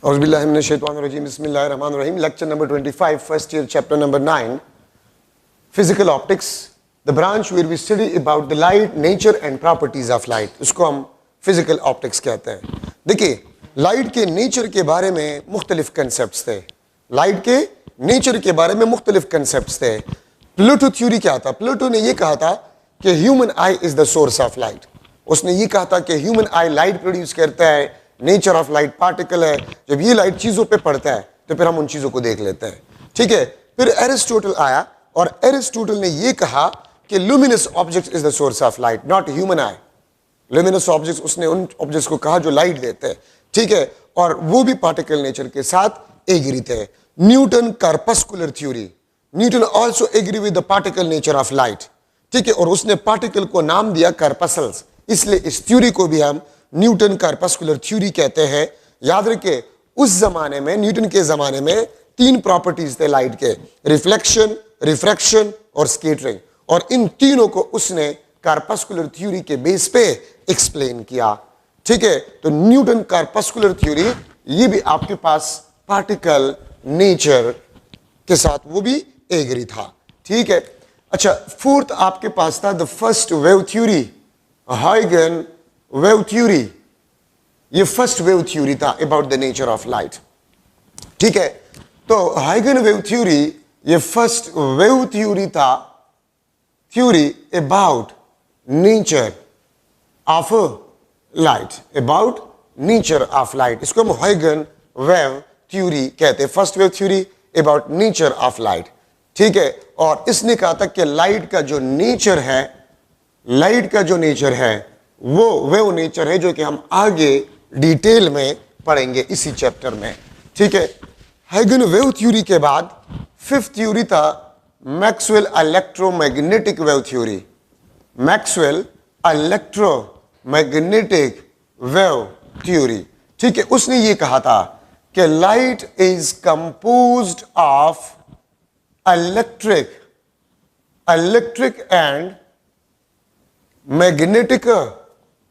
Auzubillahiminash-shaytanir-rajim. Bismillahir-rahmanir-rahim. Lecture number 25, first year, chapter number 9, Physical Optics, the branch where we study about the light, nature and properties of light. उसको हम Physical Optics कहते हैं. देखिए, light के nature के बारे में मुख्तलिफ कंसेप्ट्स थे. लाइट के नेचर के बारे में मुख्तलिफ कंसेप्ट्स थे. प्लूटो थ्योरी क्या था? प्लूटो ने ये कहा था कि human I is the source of light. उसने ये कहा था कि ह्यूमन आई लाइट प्रोड्यूस करता है, नेचर ऑफ लाइट पार्टिकल है. जब ये लाइट चीजों पे पड़ता है तो फिर हम उन चीजों को देख लेते हैं. ठीक है. फिर एरिस्टोटल आया और एरिस्टोटल ने ये कहा कि luminous object is the source of light, not human I. Luminous objects, उसने उन ऑब्जेक्ट्स को कहा जो लाइट देते हैं. ठीक है. और वो भी पार्टिकल नेचर के साथ एग्री थे. Newton corpuscular theory, Newton also agree with the particle nature of light. ठीक है. और उसने पार्टिकल को नाम दिया कार्पसल्स, इसलिए इस थ्योरी को भी हम न्यूटन कार्पस्कुलर थ्योरी कहते हैं. याद रखिए, उस जमाने में, न्यूटन के जमाने में 3 प्रॉपर्टीज थे लाइट के: रिफ्लेक्शन, रिफ्रैक्शन और स्कैटरिंग. और इन तीनों को उसने कार्पस्कुलर थ्योरी के बेस पे एक्सप्लेन किया. ठीक है. तो न्यूटन कार्पस्कुलर थ्योरी, ये भी आपके पास पार्टिकल नेचर के साथ वो भी एग्री था. ठीक है. अच्छा, फोर्थ आपके पास था the first wave theory, Huygen wave theory. ये फर्स्ट वेव थ्योरी था about the nature of light. ठीक है. तो हाइगन वेव थ्योरी ये फर्स्ट वेव थ्योरी था, theory about nature of light, about nature of light. इसको हम हाइगन वेव थ्योरी कहते हैं, first wave theory about nature of light. ठीक है. और इसने कहा था कि लाइट का जो नेचर है, लाइट का जो नेचर है वो नेचर है जो कि हम आगे डिटेल में पढ़ेंगे इसी चैप्टर में. ठीक है. हाइगन वेव थ्योरी के बाद फिफ्थ थ्योरी था Maxwell electromagnetic wave theory. Maxwell electromagnetic wave theory. ठीक है. उसने ये कहा था कि light is composed of electric and magnetic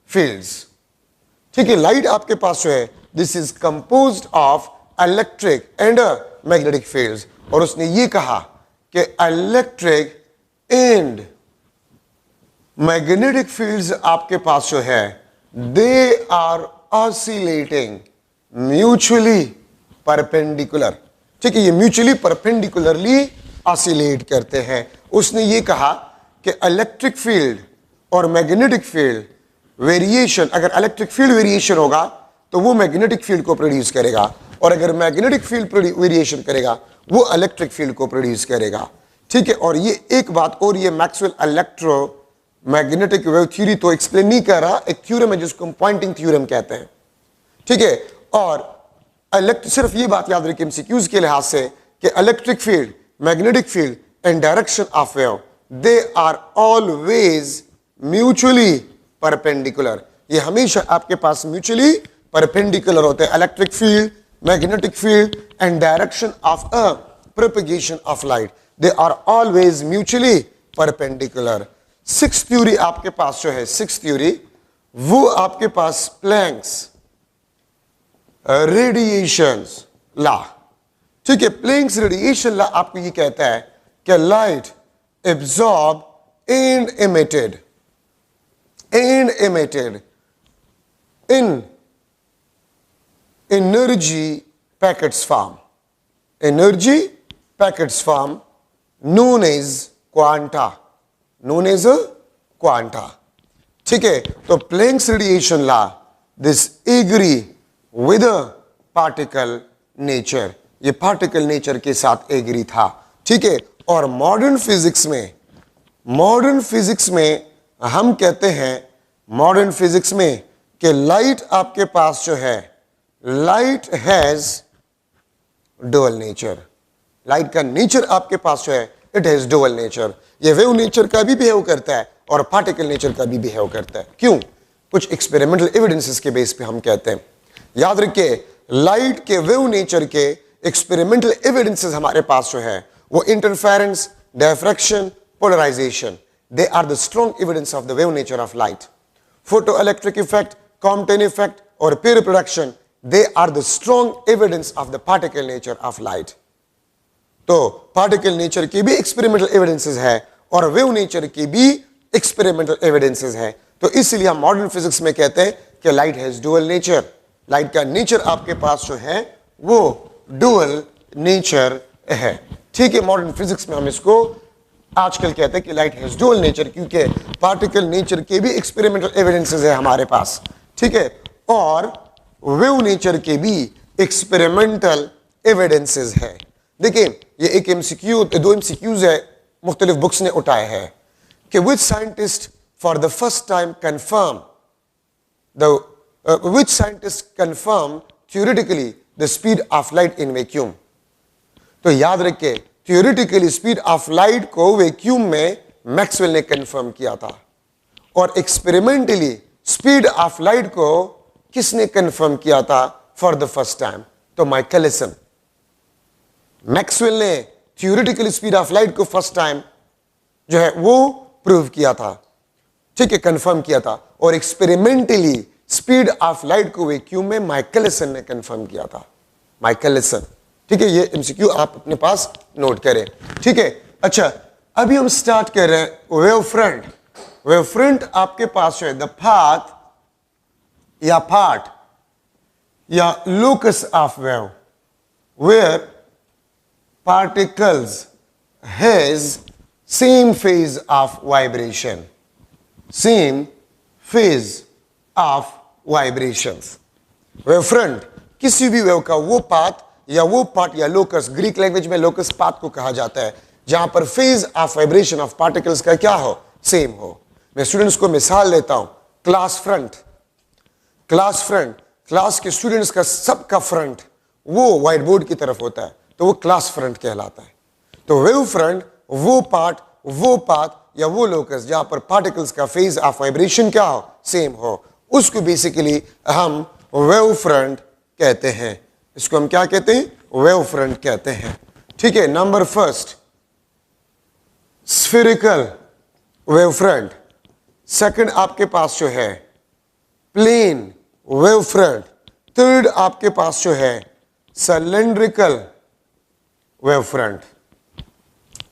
fields. ठीक है. लाइट आपके पास जो है, this is composed of electric and magnetic fields. और उसने ये कहा कि इलेक्ट्रिक एंड मैग्नेटिक फील्ड्स आपके पास जो है, they are oscillating mutually perpendicular. ठीक है. ये म्यूचुअली परपेंडिकुलरली ऑसिलेट करते हैं. उसने ये कहा कि इलेक्ट्रिक फील्ड और मैग्नेटिक फील्ड वेरिएशन, अगर इलेक्ट्रिक फील्ड वेरिएशन होगा तो वो मैग्नेटिक फील्ड को प्रोड्यूस करेगा, और अगर मैग्नेटिक फील्ड वेरिएशन करेगा वो इलेक्ट्रिक फील्ड को प्रोड्यूस करेगा. ठीक है. और ये एक बात और, ये Maxwell electro magnetic wave theory तो एक्सप्लेन नहीं कर रहा, एक थ्योरम है जिसको हम पॉइंटिंग थ्योरम कहते हैं. ठीक है. और सिर्फ ये बात याद रखिए एमसीक्यूज के लिहाज से कि electric field, magnetic field and direction of wave, they are always mutually perpendicular. ये हमेशा आपके पास म्यूचुअली परपेंडिकुलर होते हैं. Electric field, magnetic field and direction of a propagation of light, they are always mutually perpendicular. Six theory आपके पास जो है, सिक्स थ्योरी, वो आपके पास प्लैंक्स रेडिएशंस लॉ. ठीक है. प्लैंक्स रेडिएशन लॉ आपको ये कहता है कि light absorb and emitted in energy packets form, energy packets form known as quanta, ठीक है. तो Planck's radiation law, this agree with particle nature, ये पार्टिकल नेचर के साथ एग्री था. ठीक है. और मॉडर्न फिजिक्स में हम कहते हैं, मॉडर्न फिजिक्स में, कि लाइट आपके पास जो है, light has dual nature. Light का नेचर आपके पास जो है, इट हैज डुअल नेचर. ये वेव नेचर का भी बिहेव करता है और पार्टिकल नेचर का भी बिहेव करता है. क्यों? कुछ एक्सपेरिमेंटल एविडेंसेस के बेस पे हम कहते हैं. याद रखिए, लाइट के वेव नेचर के एक्सपेरिमेंटल एविडेंसेस हमारे पास जो है, वो interference, diffraction, polarization, they are the strong evidence of the wave nature of light. Photoelectric effect, Compton effect और peer production, they are the strong evidence of the particle nature of light. तो particle nature की भी experimental evidences है और wave nature की भी experimental evidences है। तो इसलिए हम मॉडर्न फिजिक्स में कहते हैं कि light has dual nature. Light का नेचर आपके पास जो है वो डुअल नेचर है। ठीक है, मॉडर्न फिजिक्स में हम इसको आजकल कहते हैं कि लाइट हैज डुअल नेचर, क्योंकि पार्टिकल नेचर के भी एक्सपेरिमेंटल एविडेंसेस है हमारे पास। ठीक है, और वेव नेचर के भी एक्सपेरिमेंटल एविडेंसेस है। देखिए, ये एक एमसीक्यू, दो एमसीक्यूज है मुख्तलिफ बुक्स ने उठाए हैं कि which scientist for the first time confirm which scientist confirm theoretically the speed of light in vacuum। तो याद रखिए, theoretically speed of light को वैक्यूम में मैक्सवेल ने कंफर्म किया था, और एक्सपेरिमेंटली स्पीड ऑफ लाइट को किसने कंफर्म किया था फॉर द फर्स्ट टाइम? तो माइकलसन। मैक्सवेल ने थियोरेटिकल स्पीड ऑफ लाइट को फर्स्ट टाइम जो है वो प्रूव किया था, ठीक है, कंफर्म किया था, और एक्सपेरिमेंटली स्पीड ऑफ लाइट को वैक्यूम में माइकलसन ने कंफर्म किया था। माइकलसन, ठीक है, ये एमसीक्यू आप अपने पास नोट करें। ठीक है, अच्छा, अभी हम स्टार्ट कर रहे हैं वेव फ्रंट। वेव फ्रंट आपके पास है द पाथ या पार्ट या locus of wave where particles has same phase of vibration, same phase of vibrations। Wave front किसी भी वेव का वो पाथ या वो पार्ट या लोकस, ग्रीक लैंग्वेज में लोकस पाथ को कहा जाता है, जहां पर phase of vibration of particles का क्या हो? सेम हो। मैं स्टूडेंट्स को मिसाल लेता हूं, class front. Class front, class के स्टूडेंट्स का सबका फ्रंट वो व्हाइट बोर्ड की तरफ होता है, तो वो क्लास फ्रंट कहलाता है। तो वेव फ्रंट वो पार्ट, वो पाथ या वो लोकस जहां पर पार्टिकल्स का फेज ऑफ वाइब्रेशन क्या हो? सेम हो, उसको बेसिकली हम वेव फ्रंट कहते हैं। इसको हम क्या कहते हैं? वेव फ्रंट कहते हैं। ठीक है, number first spherical wave front. Second आपके पास जो है प्लेन वेव फ्रंट। थर्ड आपके पास जो है सिलेंड्रिकल वेव फ्रंट।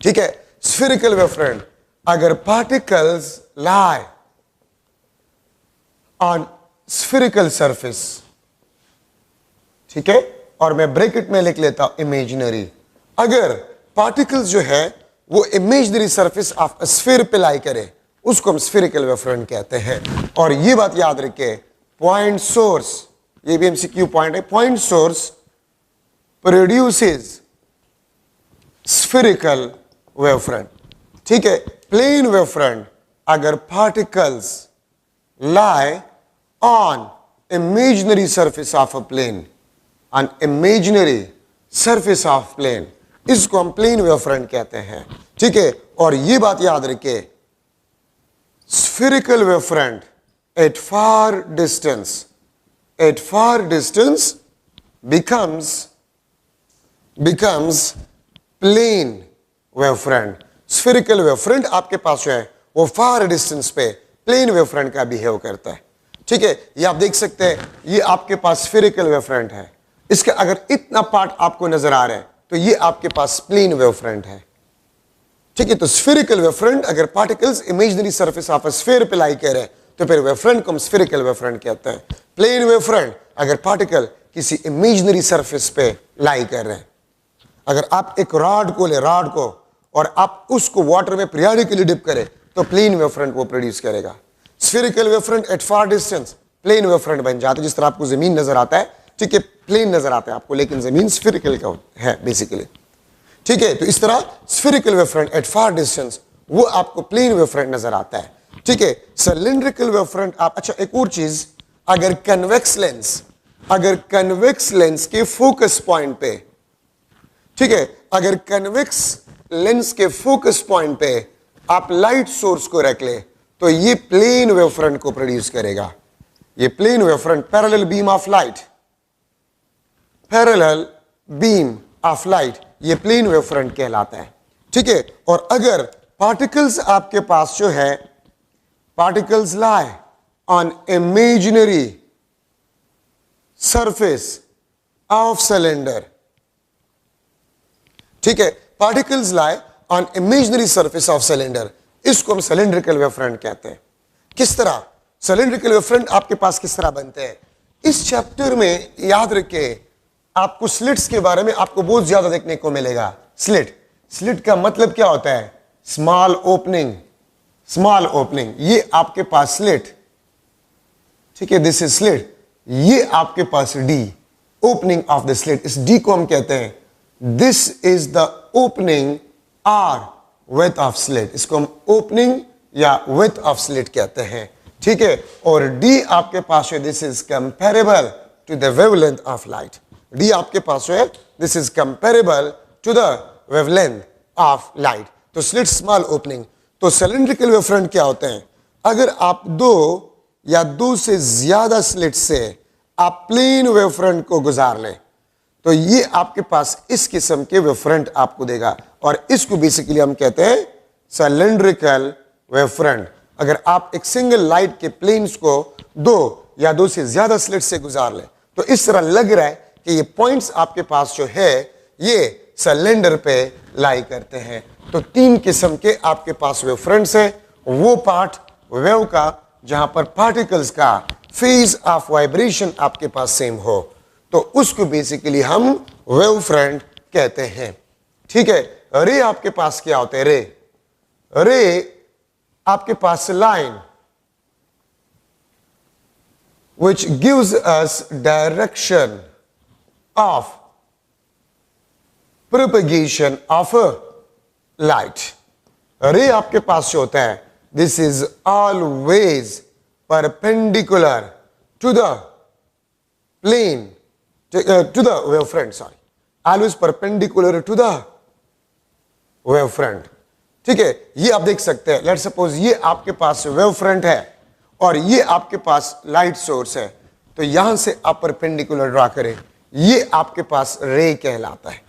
ठीक है, स्फेरिकल वेव फ्रंट, अगर particles lie on spherical surface, ठीक है, और मैं ब्रैकेट में लिख लेता हूं इमेजिनरी, अगर पार्टिकल्स जो है वो इमेजिनरी सरफेस ऑफ स्फीयर पे लाई करे, उसको हम स्फेरिकल वेव फ्रंट कहते हैं। और ये बात याद रखिए, पॉइंट सोर्स, ये भी एमसीक्यू पॉइंट है, point source produces spherical wave front. ठीक है, प्लेन वेव फ्रंट, अगर particles lie on imaginary surface of a plane, on imaginary surface of plane, इसको हम प्लेन वेव फ्रंट कहते हैं। ठीक है, और ये बात याद रखिए, spherical wave front at far distance becomes plane wave front। spherical wave front आपके पास जो है वो far distance पे प्लेन वेव फ्रंट का बिहेव करता है। ठीक है, ये आप देख सकते हैं, ये आपके पास स्फेरिकल वेव फ्रंट है, इसका अगर इतना पार्ट आपको नजर आ रहा है तो ये आपके पास प्लेन वेव फ्रंट है। ठीक है, तो स्फेरिकल वेव फ्रंट अगर particles imaginary surface of a sphere पे लाई कर रहे हैं तो फिर वेव फ्रंट को हम स्फेरिकल वेव फ्रंट कहते हैं। प्लेन वेव फ्रंट अगर पार्टिकल किसी इमेजिनरी सरफेस पे लाई कर रहे हैं, अगर आप एक रॉड को ले, रॉड को, और आप उसको वाटर में पीरियडिकली डिप करें तो प्लेन वेव फ्रंट वो प्रोड्यूस करेगा। Spherical wave front at far distance plane wave front बन जाता है। जिस तरह आपको जमीन नजर आता है, ठीक है, प्लेन नजर आता है आपको, लेकिन जमीन स्फेरिकल का है बेसिकली। ठीक है, तो इस तरह spherical wave front at far distance वो आपको प्लेन वेव फ्रंट नजर आता है। ठीक है, सिलेंड्रिकल वेव फ्रंट आप, अच्छा एक और चीज, अगर कन्वेक्स लेंस के फोकस पॉइंट पे, ठीक है, अगर कन्वेक्स लेंस के फोकस पॉइंट पे आप लाइट सोर्स को रख ले तो ये प्लेन वेव फ्रंट को प्रोड्यूस करेगा। ये plane wave front parallel beam of light, parallel beam of light, ये प्लेन वेव फ्रंट कहलाता है। ठीक है, और अगर पार्टिकल्स आपके पास जो है, particles lie on imaginary surface of cylinder, ठीक है, particles lie on imaginary surface of cylinder, इसको हम सिलेंड्रिकल वेव फ्रंट कहते हैं। किस तरह सिलेंड्रिकल वेव फ्रंट आपके पास किस तरह बनते हैं, इस चैप्टर में याद रखें, आपको स्लिट्स के बारे में आपको बहुत ज्यादा देखने को मिलेगा। स्लिट का मतलब क्या होता है, स्मॉल ओपनिंग, स्मॉल ओपनिंग, ये आपके पास स्लिट, ठीक है, दिस इज स्लिट, ये आपके पास D, opening of the slit, इस डी को हम कहते हैं this is the opening or width of slit, इसको हम ओपनिंग या विड्थ ऑफ स्लिट कहते हैं, ठीक है। और डी आपके पास है, this is comparable to the wavelength of light, D आपके पास है, this is comparable to the wavelength of light. तो स्लिट स्मॉल ओपनिंग। तो सिलेंड्रिकल वेव फ्रंट क्या होते हैं, अगर आप दो या दो से ज्यादा स्लिट से आप प्लेन वेव फ्रंट को गुजार लें तो ये आपके पास इस किस्म के वेव फ्रंट आपको देगा, और इसको बेसिकली हम कहते हैं सिलेंड्रिकल वेव फ्रंट। अगर आप एक सिंगल लाइट के प्लेन्स को दो या दो से ज्यादा स्लिट से गुजार लें तो इस तरह लग रहा है कि ये पॉइंट्स आपके पास जो है ये सिलेंडर पे लाई करते हैं। तो तीन किस्म के आपके पास वेव फ्रंट्स है, वो पार्ट वेव का जहां पर पार्टिकल्स का फेज ऑफ वाइब्रेशन आपके पास सेम हो तो उसको बेसिकली हम वेव फ्रंट कहते हैं, ठीक है। रे आपके पास क्या होते हैं, रे आपके पास line which gives us direction of propagation of a light. रे आपके पास जो होता है this is always perpendicular to the plane, to the wave front, sorry, always perpendicular to the wave front, ठीक है। ये आप देख सकते हैं, लेट्स सपोज ये आपके पास वेव फ्रंट है और ये आपके पास लाइट सोर्स है, तो यहां से आप परपेंडिकुलर ड्रा करें, ये आपके पास रे कहलाता है,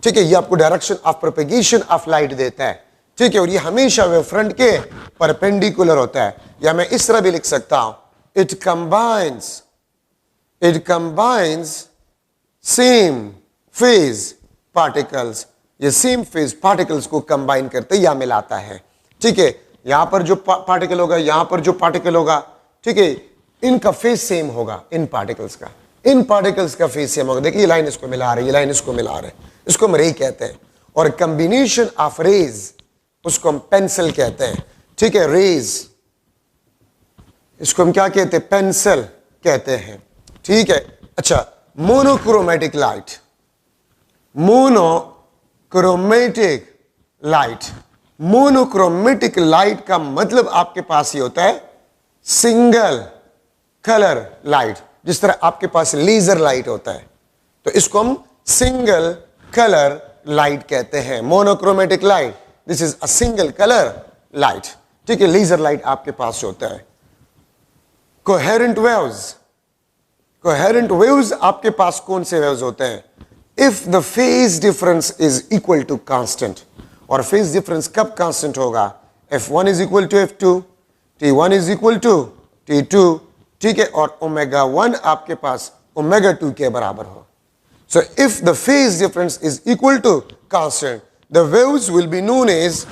ठीक है। ये आपको direction of propagation of light देता है, ठीक है, और ये हमेशा वेव फ्रंट के परपेंडिकुलर होता है। या मैं इस तरह भी लिख सकता हूं, it combines same phase particles, ये सेम फेज पार्टिकल्स को कंबाइन करते या मिलाता है, ठीक है। यहां पर जो पार्टिकल होगा, यहां पर जो पार्टिकल होगा, ठीक है, इनका फेज सेम होगा, इन पार्टिकल्स का फेज सेम होगा। देखिए ये लाइन इसको मिला रही है, ये लाइन इसको मिला रहे हैं, इसको हम रे कहते हैं। और कॉम्बिनेशन ऑफ रेज उसको हम पेंसिल कहते हैं, ठीक है, रेज इसको हम क्या कहते हैं, पेंसिल कहते हैं, ठीक है। अच्छा, मोनोक्रोमेटिक लाइट, मोनोक्रोमेटिक लाइट का मतलब आपके पास ये होता है सिंगल कलर लाइट, जिस तरह आपके पास लेजर लाइट होता है, तो इसको हम सिंगल कलर लाइट कहते हैं। Monochromatic light, this is a single colour light, ठीक है। लेजर लाइट आपके पास होता है। कोहेरेंट वेव्स आपके पास कौन से वेव्स होते हैं, if the phase difference is equal to constant. और फेज डिफरेंस कब कांस्टेंट होगा, F1 is equal to F2, T1 is equal to T2, ठीक है, और ओमेगा 1 आपके पास ओमेगा 2 के बराबर हो। So if the phase difference is equal to constant, the waves will be known as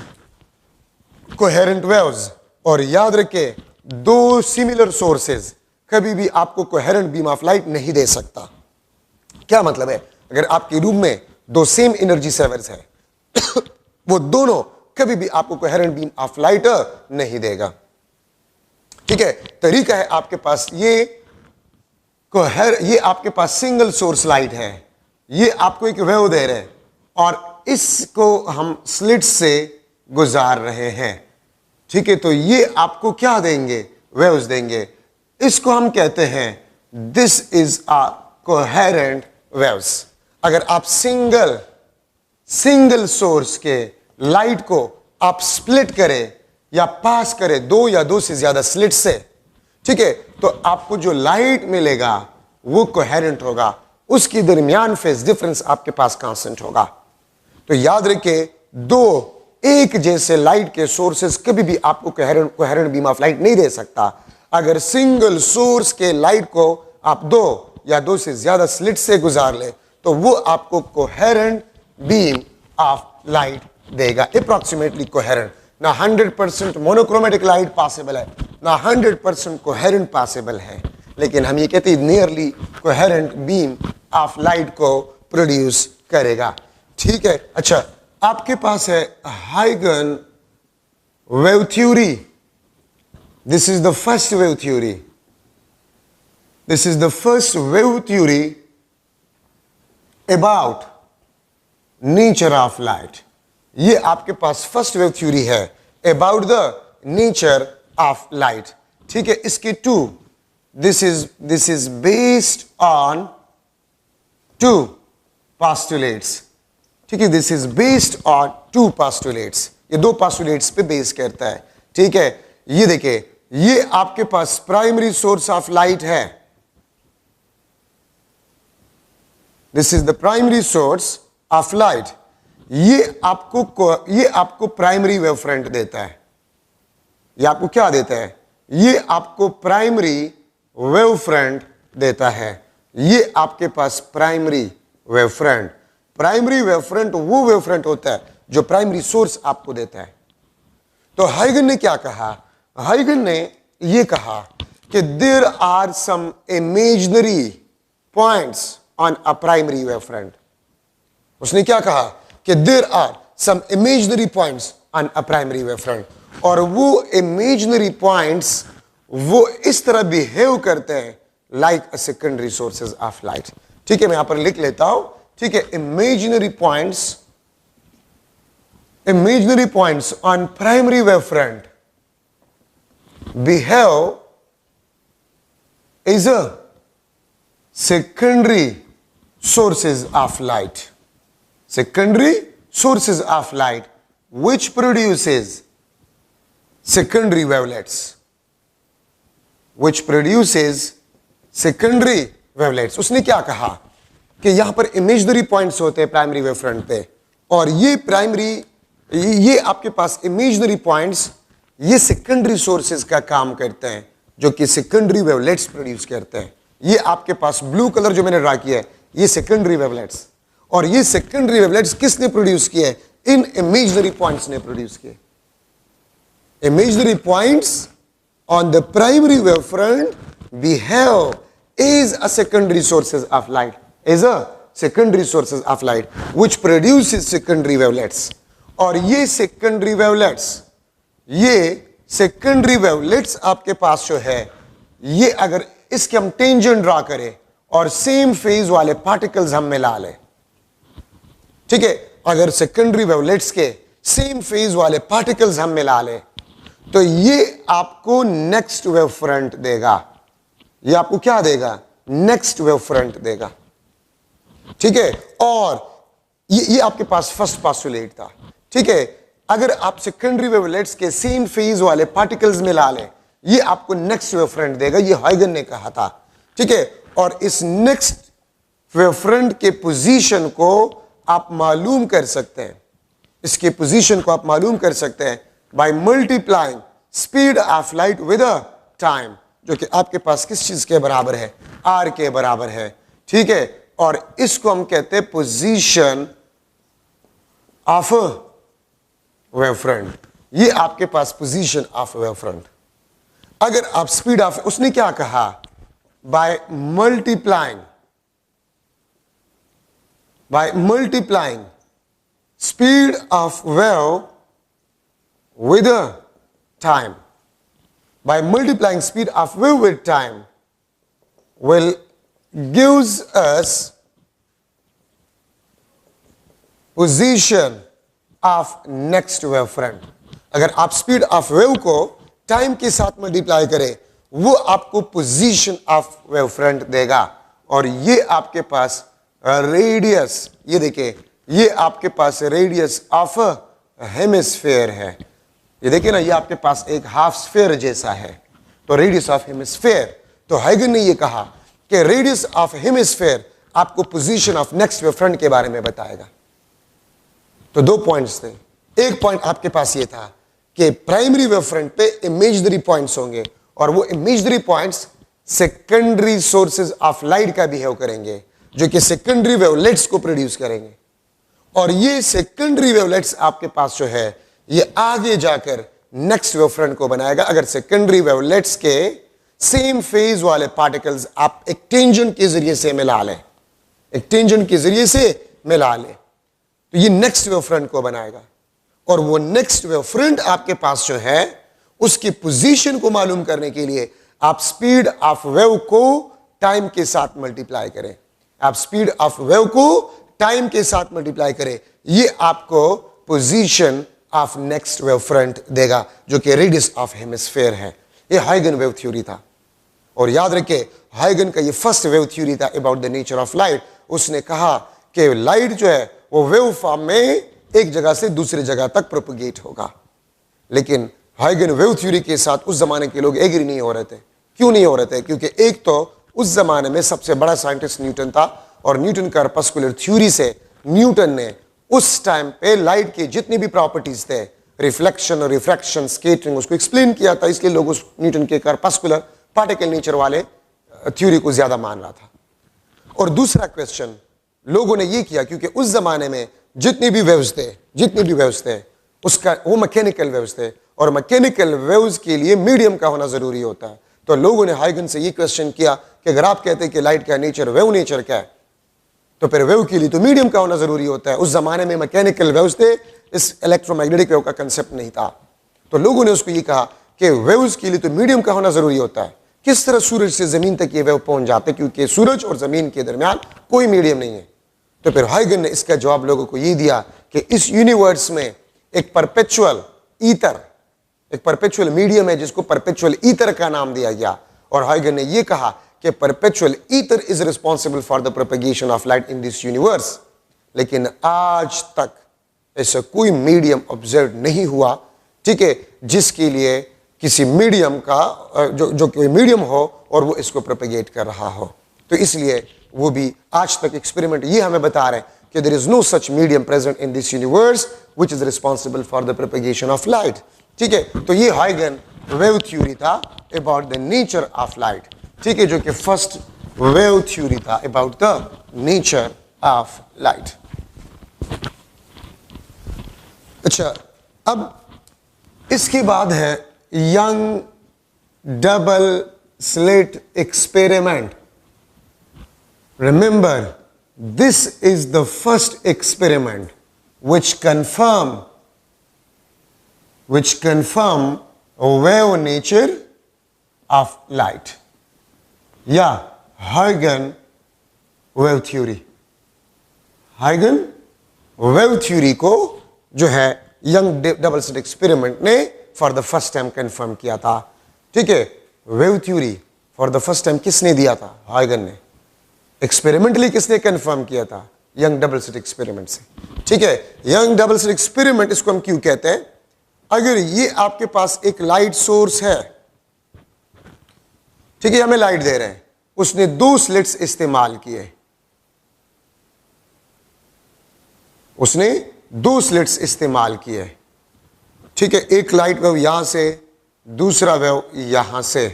coherent waves. और याद रखे, दो सिमिलर सोर्सेज कभी भी आपको कोहेरेंट बीम ऑफ लाइट नहीं दे सकता। क्या मतलब है, अगर आपके रूम में दो सेम एनर्जी सेवर्स है वो दोनों कभी भी आपको कोहेरेंट बीम ऑफ लाइट नहीं देगा, ठीक है। तरीका है आपके पास ये आपके पास सिंगल सोर्स लाइट है, ये आपको एक वेव दे रहे हैं और इसको हम स्लिट से गुजार रहे हैं, ठीक है। तो ये आपको क्या देंगे, वेव्स देंगे, इसको हम कहते हैं this is a coherent waves. अगर आप सिंगल सोर्स के लाइट को आप स्प्लिट करें या पास करें दो या दो से ज्यादा स्लिट से, ठीक है, तो आपको जो लाइट मिलेगा वो कोहेरेंट होगा, उसकी दरमियान फेज डिफरेंस आपके पास कांस्टेंट होगा। तो याद रखिए, दो एक जैसे लाइट के सोर्सेस कभी भी आपको कोहेरेंट बीम ऑफ लाइट नहीं दे सकता। अगर सिंगल सोर्स के लाइट को आप दो या दो से ज्यादा स्लिट से गुजार ले तो वो आपको कोहेरेंट बीम ऑफ लाइट देगा, अप्रोक्सीमेटली कोहेरेंट। ना 100% मोनोक्रोमेटिक लाइट पॉसिबल है, ना 100% कोहेरेंट पॉसिबल है, लेकिन हम ये कहते हैं nearly coherent beam of light को प्रोड्यूस करेगा। ठीक है, अच्छा आपके पास है Huygen wave theory. This is the first wave theory, this is the first wave theory about nature of light. ये आपके पास फर्स्ट वेव थ्योरी है about the nature of light. ठीक है, इसके two, this is based on two postulates। ठीक है, this is based on two postulates, ये दो postulates पे बेस करता है। ठीक है, ये देखिए, ये आपके पास प्राइमरी सोर्स ऑफ लाइट है, this is the primary source of light. ये आपको प्राइमरी वेव फ्रंट देता है। ये आपको क्या देता है? ये आपको प्राइमरी वेव फ्रंट देता है। ये आपके पास primary wave front, primary wave front वो वेव फ्रंट होता है जो प्राइमरी सोर्स आपको देता है। तो हाइगन ने क्या कहा? हाइगन ने ये कहा कि there are some imaginary points on a primary wave front. उसने क्या कहा कि there are some imaginary points on a primary wave front, और वो इमेजिनरी पॉइंट्स वो इस तरह बिहेव करते हैं like a secondary sources of light. ठीक है, मैं यहां पर लिख लेता हूं। ठीक है, imaginary points on primary wave front behave as a secondary sources of light, secondary sources of light which produces secondary wavelets, which produces secondary wavelets। उसने क्या कहा कि यहां पर इमेजिनरी पॉइंट्स होते हैं प्राइमरी वेव फ्रंट पे, और ये आपके पास इमेजिनरी पॉइंट्स ये सेकेंडरी सोर्सेज का काम करते हैं जो कि सेकेंडरी वेवलेट्स प्रोड्यूस करते हैं। ये आपके पास ब्लू कलर जो मैंने ड्रा किया है ये सेकेंडरी वेवलेट्स, और ये सेकेंडरी वेवलेट्स किसने प्रोड्यूस किए? इन इमेजिनरी पॉइंट्स ने प्रोड्यूस किए। Imaginary points on the primary wave front behave is a secondary sources of light, is a secondary sources of light which produces secondary wavelets। और ये secondary wavelets आपके पास जो है, ये अगर इसके हम टेंजेंट ड्रा करें और सेम फेज वाले पार्टिकल्स हम मिला लें, ठीक है, अगर सेकेंडरी वेवलेट्स के सेम फेज वाले पार्टिकल्स हम मिला लें तो ये आपको नेक्स्ट वेव फ्रंट देगा। ये आपको क्या देगा? नेक्स्ट वेव फ्रंट देगा। ठीक है, और ये आपके पास फर्स्ट पोस्टुलेट था। ठीक है, अगर आप सेकेंडरी वेवलेट्स के सेम फेज वाले पार्टिकल्स मिला लें ये आपको नेक्स्ट वेव फ्रंट देगा। ये हाइगन ने कहा था। ठीक है, और इस नेक्स्ट वेव फ्रंट के पोजीशन को आप मालूम कर सकते हैं, इसके पोजीशन को आप मालूम कर सकते हैं by multiplying speed of light with a time, जो कि आपके पास किस चीज के बराबर है? आर के बराबर है। ठीक है, और इसको हम कहते हैं पोजीशन ऑफ वेव फ्रंट। ये आपके पास पोजीशन ऑफ वेव फ्रंट। अगर आप स्पीड ऑफ, उसने क्या कहा? By multiplying speed of wave with a time, by multiplying speed of wave with time will gives us position of next wave front। अगर आप speed of wave को time के साथ मल्टीप्लाई करें वो आपको पोजीशन ऑफ वेव फ्रंट देगा। और ये आपके पास रेडियस, ये देखिए, ये आपके पास रेडियस ऑफ हेमिस्फीयर है। ये देखिए ना, ये आपके पास एक हाफ स्फीयर जैसा है, तो रेडियस ऑफ हेमिस्फीयर। तो हाइगन ने ये कहा कि रेडियस ऑफ हेमिस्फीयर आपको position of next wave front के बारे में बताएगा। तो दो पॉइंट्स थे। एक पॉइंट आपके पास ये था कि प्राइमरी वेव फ्रंट पे इमेजिनरी पॉइंट्स होंगे और वो imaginary points secondary sources of light का बिहेव करेंगे, जो कि सेकेंडरी वेवलेट्स को प्रोड्यूस करेंगे। और ये सेकेंडरी वेवलेट्स आपके पास जो है ये आगे जाकर नेक्स्ट वेवफ्रंट को बनाएगा। अगर सेकेंडरी वेवलेट्स के सेम फेज वाले पार्टिकल्स आप एक टेंजेंट के जरिए से मिला लें, एक टेंजेंट के जरिए से मिला लें, तो ये नेक्स्ट वेवफ्रंट को बनाएगा। और वो नेक्स्ट वेवफ्रंट आपके पास जो है उसकी पोजीशन को मालूम करने के लिए आप स्पीड ऑफ वेव को टाइम के साथ मल्टीप्लाई करें। आप स्पीड ऑफ वेव को टाइम के साथ मल्टीप्लाई करें, ये आपको position of next wave front देगा, जो कि रेडियस ऑफ हेमिस्फेयर है। ये हाइगन वेव थ्योरी था। और याद रखिए, हाइगन का ये फर्स्ट वेव थ्योरी था about the nature of light. उसने कहा कि लाइट जो है वो वेव फॉर्म में एक जगह से दूसरी जगह तक प्रोपगेट होगा। लेकिन हाइगन वेव थ्योरी के साथ उस जमाने के लोग एग्री नहीं हो रहे थे। क्यों नहीं हो रहे थे? क्योंकि एक तो उस जमाने में सबसे बड़ा साइंटिस्ट न्यूटन था, और न्यूटन कार्पस्कुलर थ्योरी से न्यूटन ने उस टाइम पे लाइट के जितनी भी प्रॉपर्टीज थे, रिफ्लेक्शन और रिफ्रैक्शन, स्कैटरिंग, उसको एक्सप्लेन किया था। इसलिए लोग उस न्यूटन के कार्पस्कुलर पार्टिकल नेचर वाले थ्योरी को ज्यादा मान रहा था। और दूसरा क्वेश्चन लोगों ने ये किया, क्योंकि उस जमाने में जितनी भी वेव्स थे उसका वो मैकेनिकल वेव्स थे, और मैकेनिकल वेव्स के लिए मीडियम का होना जरूरी होता है। तो लोगों ने हाइगन से ये क्वेश्चन किया कि अगर आप कहते हैं कि लाइट का नेचर वेव नेचर का है, तो फिर वेव के लिए तो मीडियम का होना जरूरी होता है। उस जमाने में मैकेनिकल वेव्स थे, इस इलेक्ट्रोमैग्नेटिक वेव का कंसेप्ट नहीं था। तो लोगों ने उसको ये कहा कि वेव्स के लिए तो मीडियम का होना जरूरी होता है। किस तरह सूरज से जमीन तक ये वेव पहुंच जाते, क्योंकि सूरज और जमीन के दरमियान कोई मीडियम नहीं है। तो फिर हाइगन ने इसका जवाब लोगों को ये दिया कि इस यूनिवर्स में एक परपेचुअल ईथर, एक परपेचुअल मीडियम है जिसको परपेचुअल ईथर का नाम दिया गया। और हाइगन ने यह कहा कि perpetual ether is responsible for the propagation of light in this universe. लेकिन आज तक ऐसा कोई मीडियम ऑब्जर्व नहीं हुआ, ठीक है, जिसके लिए किसी मीडियम का जो कोई मीडियम हो और वो इसको प्रोपेगेट कर रहा हो। तो इसलिए वो भी आज तक एक्सपेरिमेंट ये हमें बता रहे हैं कि there is no such medium present in this universe which is responsible for the propagation of light. ठीक है, तो ये हाइगन वेव थ्योरी था about the nature of light, ठीक है, जो कि फर्स्ट वेव थ्योरी था about the nature of light. अच्छा, अब इसके बाद है Young double slit experiment. Remember, this is the first experiment which confirm wave nature of light. Yeah, Huygens wave theory. Huygens wave theory को जो है Young double slit experiment ने for the first time confirm किया था। ठीक है, wave theory for the first time किसने दिया था? हाइगन ने। एक्सपेरिमेंटली किसने कंफर्म किया था? यंग डबल स्लिट एक्सपेरिमेंट से। ठीक है, यंग डबल स्लिट एक्सपेरिमेंट इसको हम क्यों कहते हैं? अगर ये आपके पास एक लाइट सोर्स है, ठीक है, हमें लाइट दे रहे हैं, उसने दो स्लिट्स इस्तेमाल किए, उसने दो स्लिट्स इस्तेमाल किए, ठीक है, एक लाइट वेव यहां से, दूसरा वेव यहां से,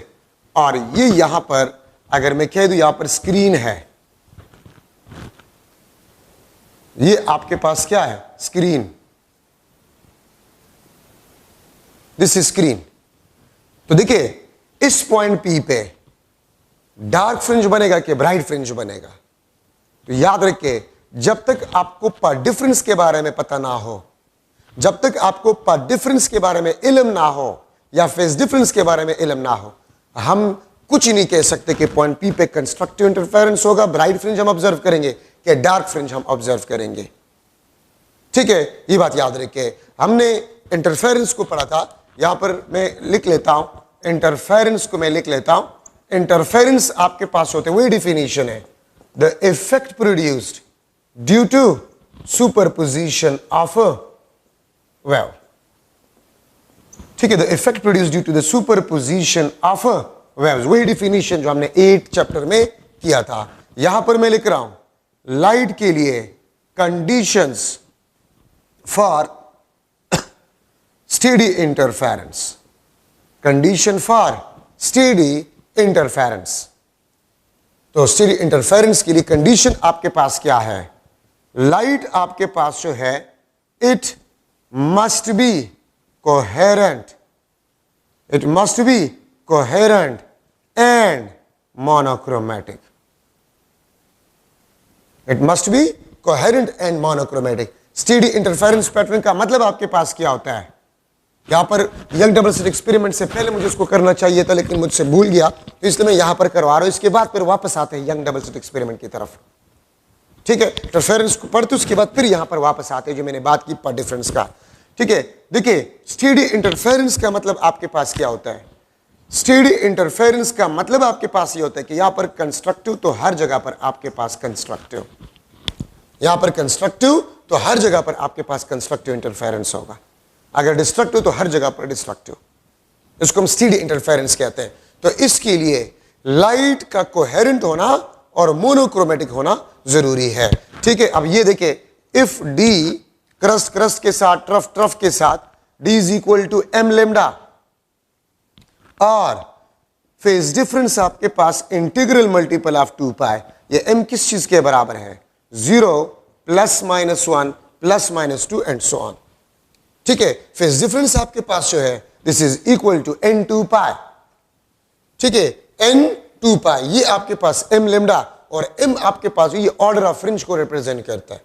और ये यहां पर अगर मैं कह दूं यहां पर स्क्रीन है, ये आपके पास क्या है? स्क्रीन। This is screen. तो देखिए इस पॉइंट पी पे डार्क फ्रिंज बनेगा कि ब्राइट फ्रिंज बनेगा? तो याद रखिए, जब तक आपको पर डिफरेंस के बारे में पता ना हो, जब तक आपको पर डिफरेंस के बारे में इल्म ना हो या फेज डिफरेंस के बारे में इल्म ना हो, हम कुछ नहीं कह सकते कि पॉइंट पी पे कंस्ट्रक्टिव इंटरफेरेंस होगा, ब्राइट फ्रिंज हम ऑब्जर्व करेंगे कि डार्क फ्रिंज हम ऑब्जर्व करेंगे। ठीक है, ये बात याद रखिए। हमने इंटरफेरेंस को पढ़ा था, यहां पर मैं लिख लेता हूं, इंटरफेरेंस को मैं लिख लेता हूं। इंटरफेरेंस आपके पास होते वही डिफिनीशन है, the effect produced due to superposition of a wave. ठीक है, the effect produced due to the superposition of a waves, वही डिफिनीशन जो हमने 8 चैप्टर में किया था। यहां पर मैं लिख रहा हूं, लाइट के लिए conditions for steady interference, condition for steady interference. तो स्टीरियो इंटरफेरेंस के लिए कंडीशन आपके पास क्या है? लाइट आपके पास जो है it must be coherent, it must be coherent and monochromatic, it must be coherent and monochromatic. Stereo interference pattern का मतलब आपके पास क्या होता है? यहां पर यंग डबल स्लिट एक्सपेरिमेंट से पहले मुझे इसको करना चाहिए था, लेकिन मुझसे भूल गया, तो इसलिए मैं यहां पर करवा रहा हूं। इसके बाद फिर वापस आते हैं यंग डबल स्लिट एक्सपेरिमेंट की तरफ। ठीक है, इंटरफेरेंस को पढ़ते उसके बाद फिर यहां पर वापस आते हैं जो मैंने बात की पार्ट डिफरेंस का। ठीक है, देखिए स्टीरियो इंटरफेरेंस का मतलब आपके पास क्या होता है? स्टीरियो इंटरफेरेंस का मतलब आपके पास ये होता है कि यहां पर कंस्ट्रक्टिव तो हर जगह पर आपके पास कंस्ट्रक्टिव, यहां पर कंस्ट्रक्टिव तो हर जगह पर आपके पास कंस्ट्रक्टिव इंटरफेरेंस होगा, अगर डिस्ट्रक्टिव तो हर जगह पर डिस्ट्रक्टिव। इसको हम स्टीरियो इंटरफेरेंस कहते हैं। तो इसके लिए लाइट का कोहेरेंट होना और मोनोक्रोमेटिक होना जरूरी है। ठीक है, अब ये देखिए, इफ डी क्रस्ट क्रस्ट के साथ, ट्रफ ट्रफ के साथ, D is equal to M lambda, और फेज डिफरेंस आपके पास इंटीग्रल मल्टीपल ऑफ 2 पाई, ये m किस चीज के बराबर है? 0 plus minus 1 plus minus 2 and so on. ठीक है, फेज डिफरेंस आपके पास जो है this is equal to n2 pi. ठीक है, n2 पाई ये आपके पास m लेमडा, और m आपके पास ये ऑर्डर ऑफ फ्रिंज को रिप्रेजेंट करता है।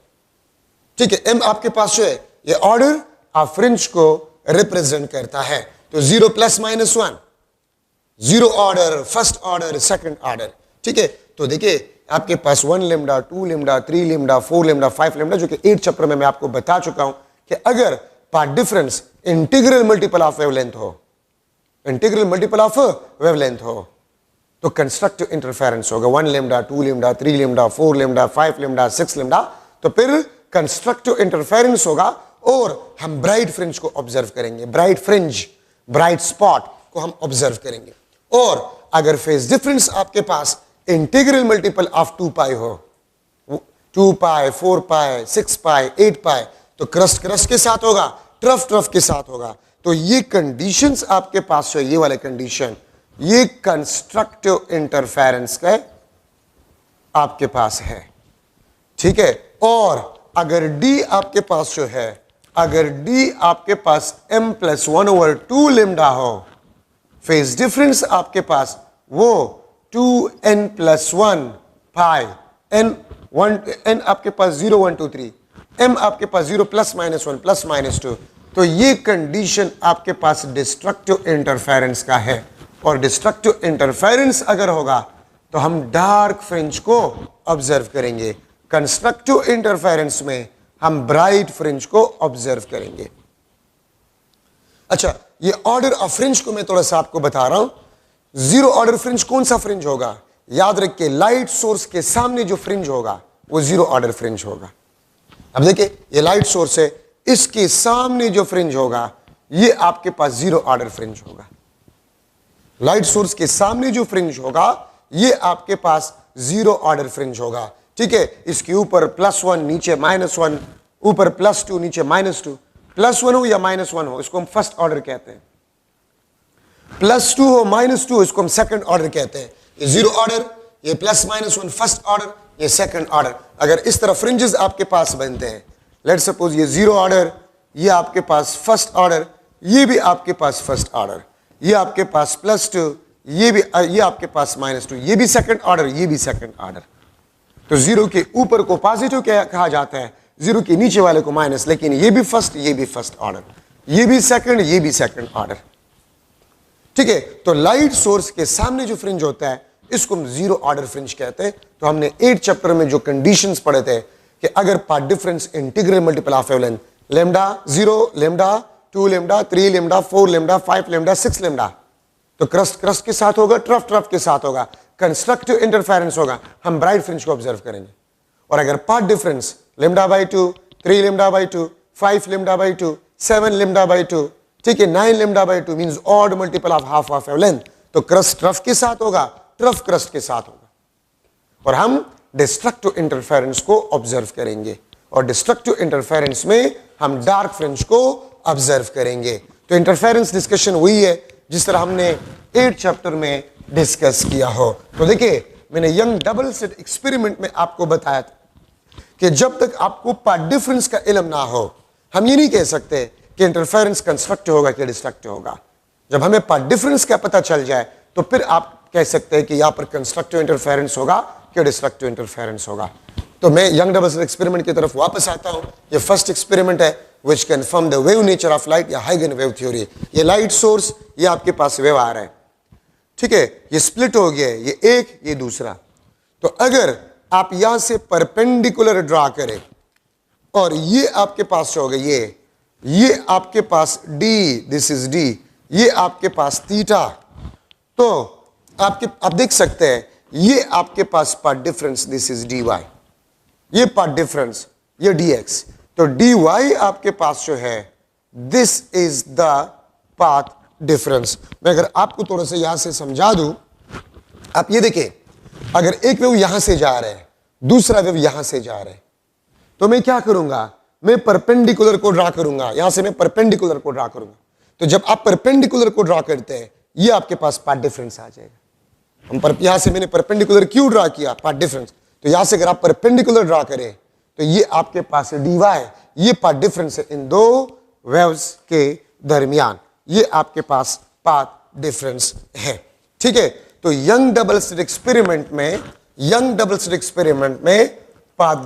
ठीक है, m आपके पास जो है ये ऑर्डर ऑफ फ्रिंज को रिप्रेजेंट करता है। तो 0 plus minus 1, 0 order, first order, second order. ठीक है, तो देखिए आपके पास 1 lambda, 2 lambda, 3 lambda, 4 lambda, 5 lambda, जो कि 8 चैप्टर में मैं आपको बता चुका हूं कि अगर path difference integral multiple of wavelength हो, इंटीग्रल मल्टीपल ऑफ वेवलेंथ हो, तो कंस्ट्रक्टिव इंटरफेरेंस होगा 1 lambda, 2 lambda, 3 lambda, 4 lambda, 5 lambda, 6 lambda, तो फिर कंस्ट्रक्टिव इंटरफेरेंस होगा और हम ब्राइट फ्रिंज को ऑब्जर्व करेंगे, ब्राइट फ्रिंज, ब्राइट स्पॉट को हम ऑब्जर्व करेंगे। और अगर फेज डिफरेंस आपके पास इंटीग्रल मल्टीपल ऑफ 2 पाई हो, 2 पाई, 4 पाई, 6 पाई, 8 पाई, तो क्रस्ट क्रस्ट के साथ होगा, ट्रफ ट्रफ के साथ होगा। तो ये कंडीशंस आपके पास है, ये वाले कंडीशन, ये कंस्ट्रक्टिव इंटरफेरेंस का आपके पास है। ठीक है, और अगर डी आपके पास जो है, अगर डी आपके पास m प्लस 1/2 लेमडा हो, फेज डिफरेंस आपके पास वो 2n प्लस 1 पाई, n आपके पास 0 1 2 3, m आपके पास 0 प्लस माइनस 1 प्लस माइनस 2, तो ये कंडीशन आपके पास डिस्ट्रक्टिव इंटरफेरेंस का है। और डिस्ट्रक्टिव इंटरफेरेंस अगर होगा तो हम डार्क फ्रिंज को ऑब्जर्व करेंगे, कंस्ट्रक्टिव इंटरफेरेंस में हम ब्राइट फ्रिंज को ऑब्जर्व करेंगे। अच्छा, ये ऑर्डर ऑफ फ्रिंज को मैं थोड़ा सा आपको बता रहा हूं। 0 ऑर्डर फ्रिंज कौन सा फ्रिंज होगा? याद रखिए, लाइट सोर्स के सामने जो फ्रिंज होगा वो 0 ऑर्डर फ्रिंज होगा। अब देखिए, ये लाइट सोर्स है, इसके सामने जो फ्रिंज होगा ये आपके पास 0 ऑर्डर फ्रिंज होगा। लाइट सोर्स के सामने जो फ्रिंज होगा ये आपके पास 0 ऑर्डर फ्रिंज होगा। ठीक है, इसके ऊपर +1, नीचे -1, ऊपर +2, नीचे -2, +1 हो या -1 हो, इसको हम फर्स्ट ऑर्डर कहते हैं। +2 हो, -2, इसको हम सेकंड ऑर्डर कहते हैं। ये 0 ऑर्डर, ये +-1 फर्स्ट ऑर्डर, ये सेकंड ऑर्डर। अगर इस तरह फ्रिंजेस आपके पास बनते हैं, लेट्स सपोज ये 0 ऑर्डर, ये आपके पास फर्स्ट ऑर्डर, ये भी आपके पास फर्स्ट ऑर्डर, ये आपके पास +2, ये आपके पास -2, ये भी सेकंड ऑर्डर, ये भी सेकंड ऑर्डर। तो 0 के ऊपर को पॉजिटिव कहा जाता है, 0 के नीचे वाले को माइनस, लेकिन ये भी फर्स्ट, ये भी फर्स्ट ऑर्डर, ये भी सेकंड, ये भी सेकंड ऑर्डर। ठीक है, तो लाइट सोर्स के सामने जो फ्रिंज होता है इसको हम 0 ऑर्डर फ्रिंज कहते हैं। तो हमने 8 चैप्टर में जो कंडीशंस पढ़े थे कि अगर path difference integral multiple of wavelength lambda 0 lambda 2 lambda 3 lambda 4 lambda 5 lambda 6 lambda, तो क्रस्ट क्रस्ट के साथ होगा, ट्रफ ट्रफ के साथ होगा, कंस्ट्रक्टिव इंटरफेरेंस होगा, हम ब्राइट फ्रिंज को ऑब्जर्व करेंगे। और अगर path difference lambda by 2, 3 lambda by 2, 5 lambda by 2, 7 lambda by 2, ठीक है, 9 lambda by 2 means odd multiple of half of wavelength, तो क्रस्ट ट्रफ के साथ होगा, ट्रफ क्रस्ट के साथ होगा। और हम डिस्ट्रक्टिव इंटरफेरेंस को ऑब्जर्व करेंगे, और डिस्ट्रक्टिव इंटरफेरेंस में हम डार्क फ्रिंज को ऑब्जर्व करेंगे। तो इंटरफेरेंस डिस्कशन वही है जिस तरह हमने 8 चैप्टर में डिस्कस किया हो। तो देखिए मैंने यंग डबल स्लिट एक्सपेरिमेंट में आपको बताया था कि जब तक आपको पार्ट डिफरेंस का इल्म ना हो, हम ये नहीं कह सकते कि इंटरफेरेंस कंस्ट्रक्टिव होगा कि डिस्ट्रक्टिव होगा। जब हमें पार्ट डिफरेंस का पता चल जाए तो फिर आप कह सकते हैं कि यहां पर कंस्ट्रक्टिव इंटरफेरेंस होगा कि डिस्ट्रक्टिव इंटरफेरेंस होगा। तो मैं यंग डबल स्लिट एक्सपेरिमेंट की तरफ वापस आता हूं। ये फर्स्ट एक्सपेरिमेंट है which confirm the wave nature of light या हाइगन वेव थ्योरी। ये लाइट सोर्स, ये आपके पास वेव आ रहा है, ठीक है, ये स्प्लिट हो गया है, ये एक, ये दूसरा। तो अगर आप यहां से परपेंडिकुलर ड्रा करें और ये आपके पास हो गया, ये आपके पास डी, दिस इज डी, ये आपके पास थीटा, तो आप देख सकते हैं ये आपके पास path difference, this is D Y, ये पार्ट डिफरेंस, ये डी एक्स। तो डी वाई आपके पास जो है this is the path difference. मैं अगर आपको थोड़ा सा यहां से समझा दूं, आप ये देखिए, अगर एक वेव यहां से जा रहा है, दूसरा वेव यहां से जा रहा है, तो मैं क्या करूंगा, मैं परपेंडिकुलर को ड्रा करूंगा, यहां से मैं परपेंडिकुलर को ड्रा करूंगा। तो जब आप परपेंडिकुलर को ड्रा करते हैं, ये आपके पास पाथ डिफरेंस आ जाएगा। यहां से मैंने परपेंडिकुलर क्यों ड्रा किया, पाथ डिफरेंस। तो यहां से अगर आप परपेंडिकुलर ड्रा करें तो ये आपके पास डी वाई, ये पाथ डिफरेंस है इन दो वेव्स के दरमियान, ये आपके पास पाथ डिफरेंस है, ठीक है। तो यंग डबल स्लिट एक्सपेरिमेंट में पाथ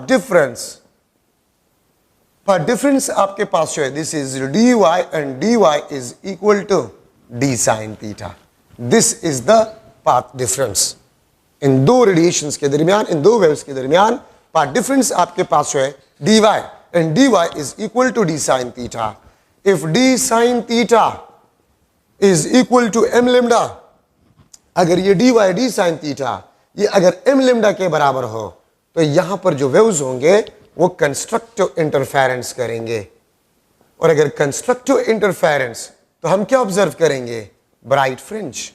डिफरेंस आपके पास जो है this is D Y and D Y is equal to D sine theta. This is the path difference in दो रेडिएशंस के दरमियान, इन दो वेव्स के दरमियान। पाथ डिफरेंस आपके पास जो है D Y and D Y is equal to D sine theta. If D sine theta is equal to M lambda, अगर ये D Y D sine theta ये अगर एम लेमडा के बराबर हो, तो यहां पर जो वेव्स होंगे वो कंस्ट्रक्टिव इंटरफेरेंस करेंगे। और अगर कंस्ट्रक्टिव इंटरफेरेंस, तो हम क्या ऑब्जर्व करेंगे, ब्राइट फ्रिंज।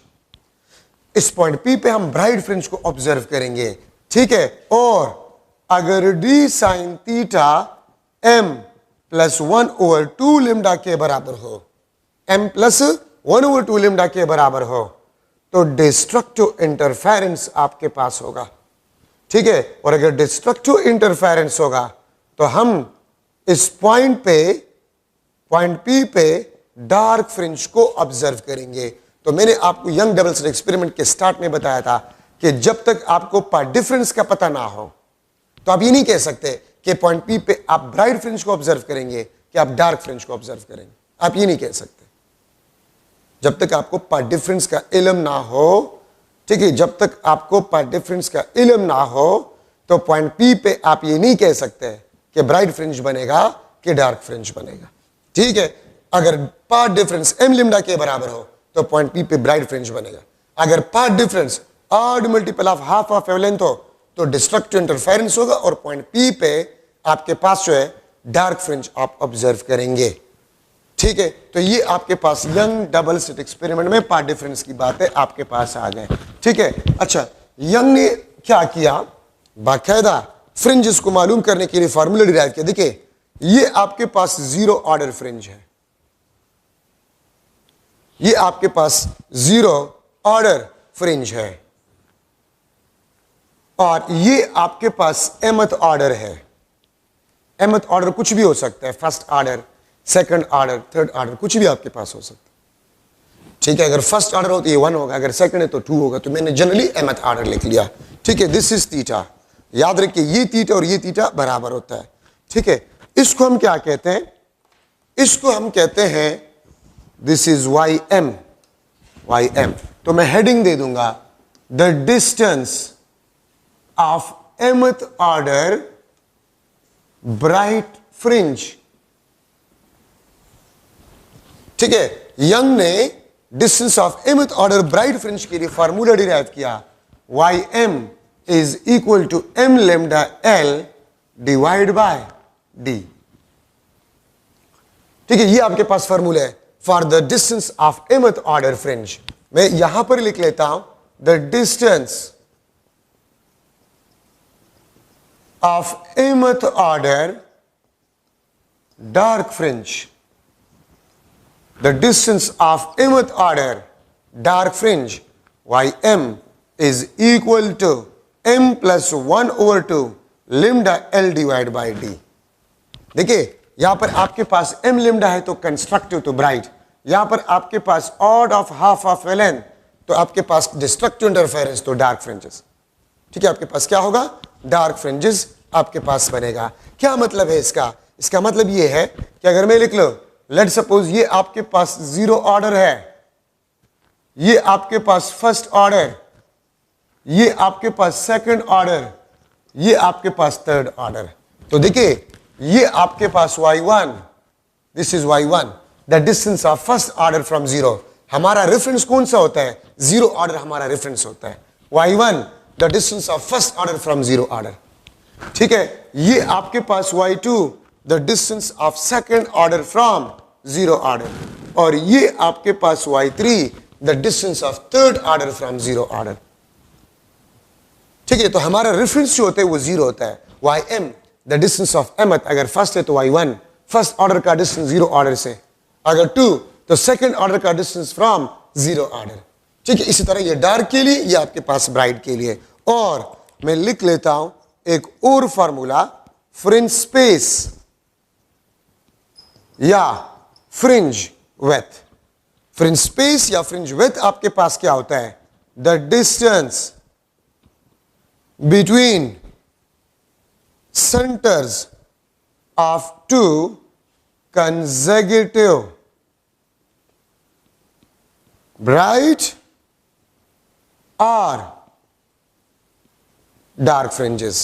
इस पॉइंट पी पे हम ब्राइट फ्रिंज को ऑब्जर्व करेंगे, ठीक है। और अगर D sine theta M plus 1/2 lambda के बराबर हो, एम प्लस 1/2 लेमडा के बराबर हो, तो डिस्ट्रक्टिव इंटरफेरेंस आपके पास होगा, ठीक है। और अगर डिस्ट्रक्टिव इंटरफेरेंस होगा तो हम इस पॉइंट पी पे डार्क फ्रिंज को ऑब्जर्व करेंगे। तो मैंने आपको यंग डबल स्लिट एक्सपेरिमेंट के स्टार्ट में बताया था कि जब तक आपको पार्ट डिफरेंस का पता ना हो, तो आप ये नहीं कह सकते कि पॉइंट पी पे आप ब्राइट फ्रिंज को ऑब्जर्व करेंगे कि आप डार्क फ्रिंज को ऑब्जर्व करेंगे, आप ये नहीं कह सकते जब तक आपको पार्ट डिफरेंस का इल्म ना हो, ठीक है। जब तक आपको पार्ट डिफरेंस का इल्म ना हो, तो पॉइंट पी पे आप ये नहीं कह सकते कि ब्राइट फ्रिंज बनेगा कि डार्क फ्रिंज बनेगा, ठीक है। अगर पार्ट डिफरेंस एम लेमडा के बराबर हो तो पॉइंट पी पे ब्राइट फ्रिंज बनेगा। अगर path difference odd multiple of half of wavelength हो तो डिस्ट्रक्टिव इंटरफेरेंस होगा और पॉइंट पी पे आपके पास जो है डार्क फ्रिंज आप ऑब्जर्व करेंगे, ठीक है। तो ये आपके पास यंग डबल स्लिट एक्सपेरिमेंट में पार्ट डिफरेंस की बातें आपके पास आ गए, ठीक है। अच्छा, यंग ने क्या किया, बाकायदा फ्रिंजेस को मालूम करने के लिए फॉर्मूला डिराइव किया। देखिए ये आपके पास जीरो ऑर्डर फ्रिंज है, ये आपके पास जीरो ऑर्डर फ्रिंज है, और ये आपके पास एमथ ऑर्डर है। एमथ ऑर्डर कुछ भी हो सकता है, first order, second order, third order, कुछ भी आपके पास हो सकता है, ठीक है। अगर फर्स्ट ऑर्डर हो तो ये 1 होगा, अगर सेकंड है तो 2 होगा। तो मैंने जनरली एमथ ऑर्डर लिख लिया, ठीक है। दिस इज थीटा, याद रखिए ये थीटा और ये थीटा बराबर होता है, ठीक है। इसको हम क्या कहते हैं, इसको हम कहते हैं this is Y M, Y M. तो मैं हेडिंग दे दूंगा the distance of mth order bright fringe, ठीक है। यंग ने distance of mth order bright fringe के लिए फॉर्मूला डिराइव किया, Y M is equal to M lambda L divide by D, ठीक है। ये आपके पास फॉर्मूला है for the distance of mth order fringe. मैं यहां पर लिख लेता हूं the distance of mth order dark fringe, the distance of mth order dark fringe Y M is equal to M plus 1/2 lambda L divide by D. देखिए यहां पर आपके पास एम लिम्डा है तो कंस्ट्रक्टिव तो ब्राइट, यहां पर आपके पास odd of half of L N तो आपके पास डिस्ट्रक्टिव इंटरफेरेंस तो डार्क फ्रिंजेस। ठीक है, आपके पास क्या होगा? डार्क फ्रिंजेस आपके पास बनेगा। क्या मतलब है इसका? इसका मतलब ये है कि अगर मैं लिख लो, लेट सपोज ये आपके पास 0 ऑर्डर है, ये आपके पास फर्स्ट ऑर्डर, ये आपके पास सेकंड ऑर्डर, ये आपके पास थर्ड ऑर्डर। तो देखिए ये आपके पास y1, this is y1, the distance of first order from 0। हमारा रेफरेंस कौन सा होता है? 0 ऑर्डर हमारा रेफरेंस होता है। y1 the distance of first order from 0 order. ठीक है, ये आपके पास y2 the distance of second order from 0 order, और ये आपके पास y3 the distance of third order from 0 order. ठीक है, तो हमारा रेफरेंस जो होता है वो 0 होता है। ym the distance of mth, अगर फर्स्ट है तो y1 फर्स्ट ऑर्डर का डिस्टेंस 0 ऑर्डर से, अगर 2 तो सेकंड ऑर्डर का डिस्टेंस फ्रॉम 0 ऑर्डर। ठीक है, इसी तरह ये डार्क के लिए, ये आपके पास ब्राइट के लिए। और मैं लिख लेता हूं एक और फार्मूला, फ्रिंज स्पेस या फ्रिंज विड्थ। फ्रिंज स्पेस या फ्रिंज विड्थ आपके पास क्या होता है? The distance between centres of 2 consecutive bright or dark fringes।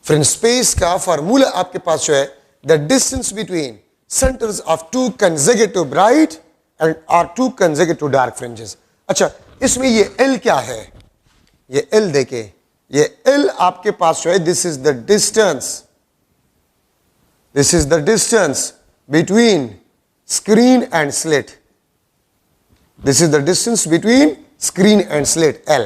Fringe space का फॉर्मूला आपके पास जो है, the distance between centres of 2 consecutive bright and or 2 consecutive dark fringes। अच्छा, इसमें ये L क्या है? ये L देखे, ये L आपके पास जो है, this is the distance, this is the distance between screen and slit, this is the distance between screen and slit, L।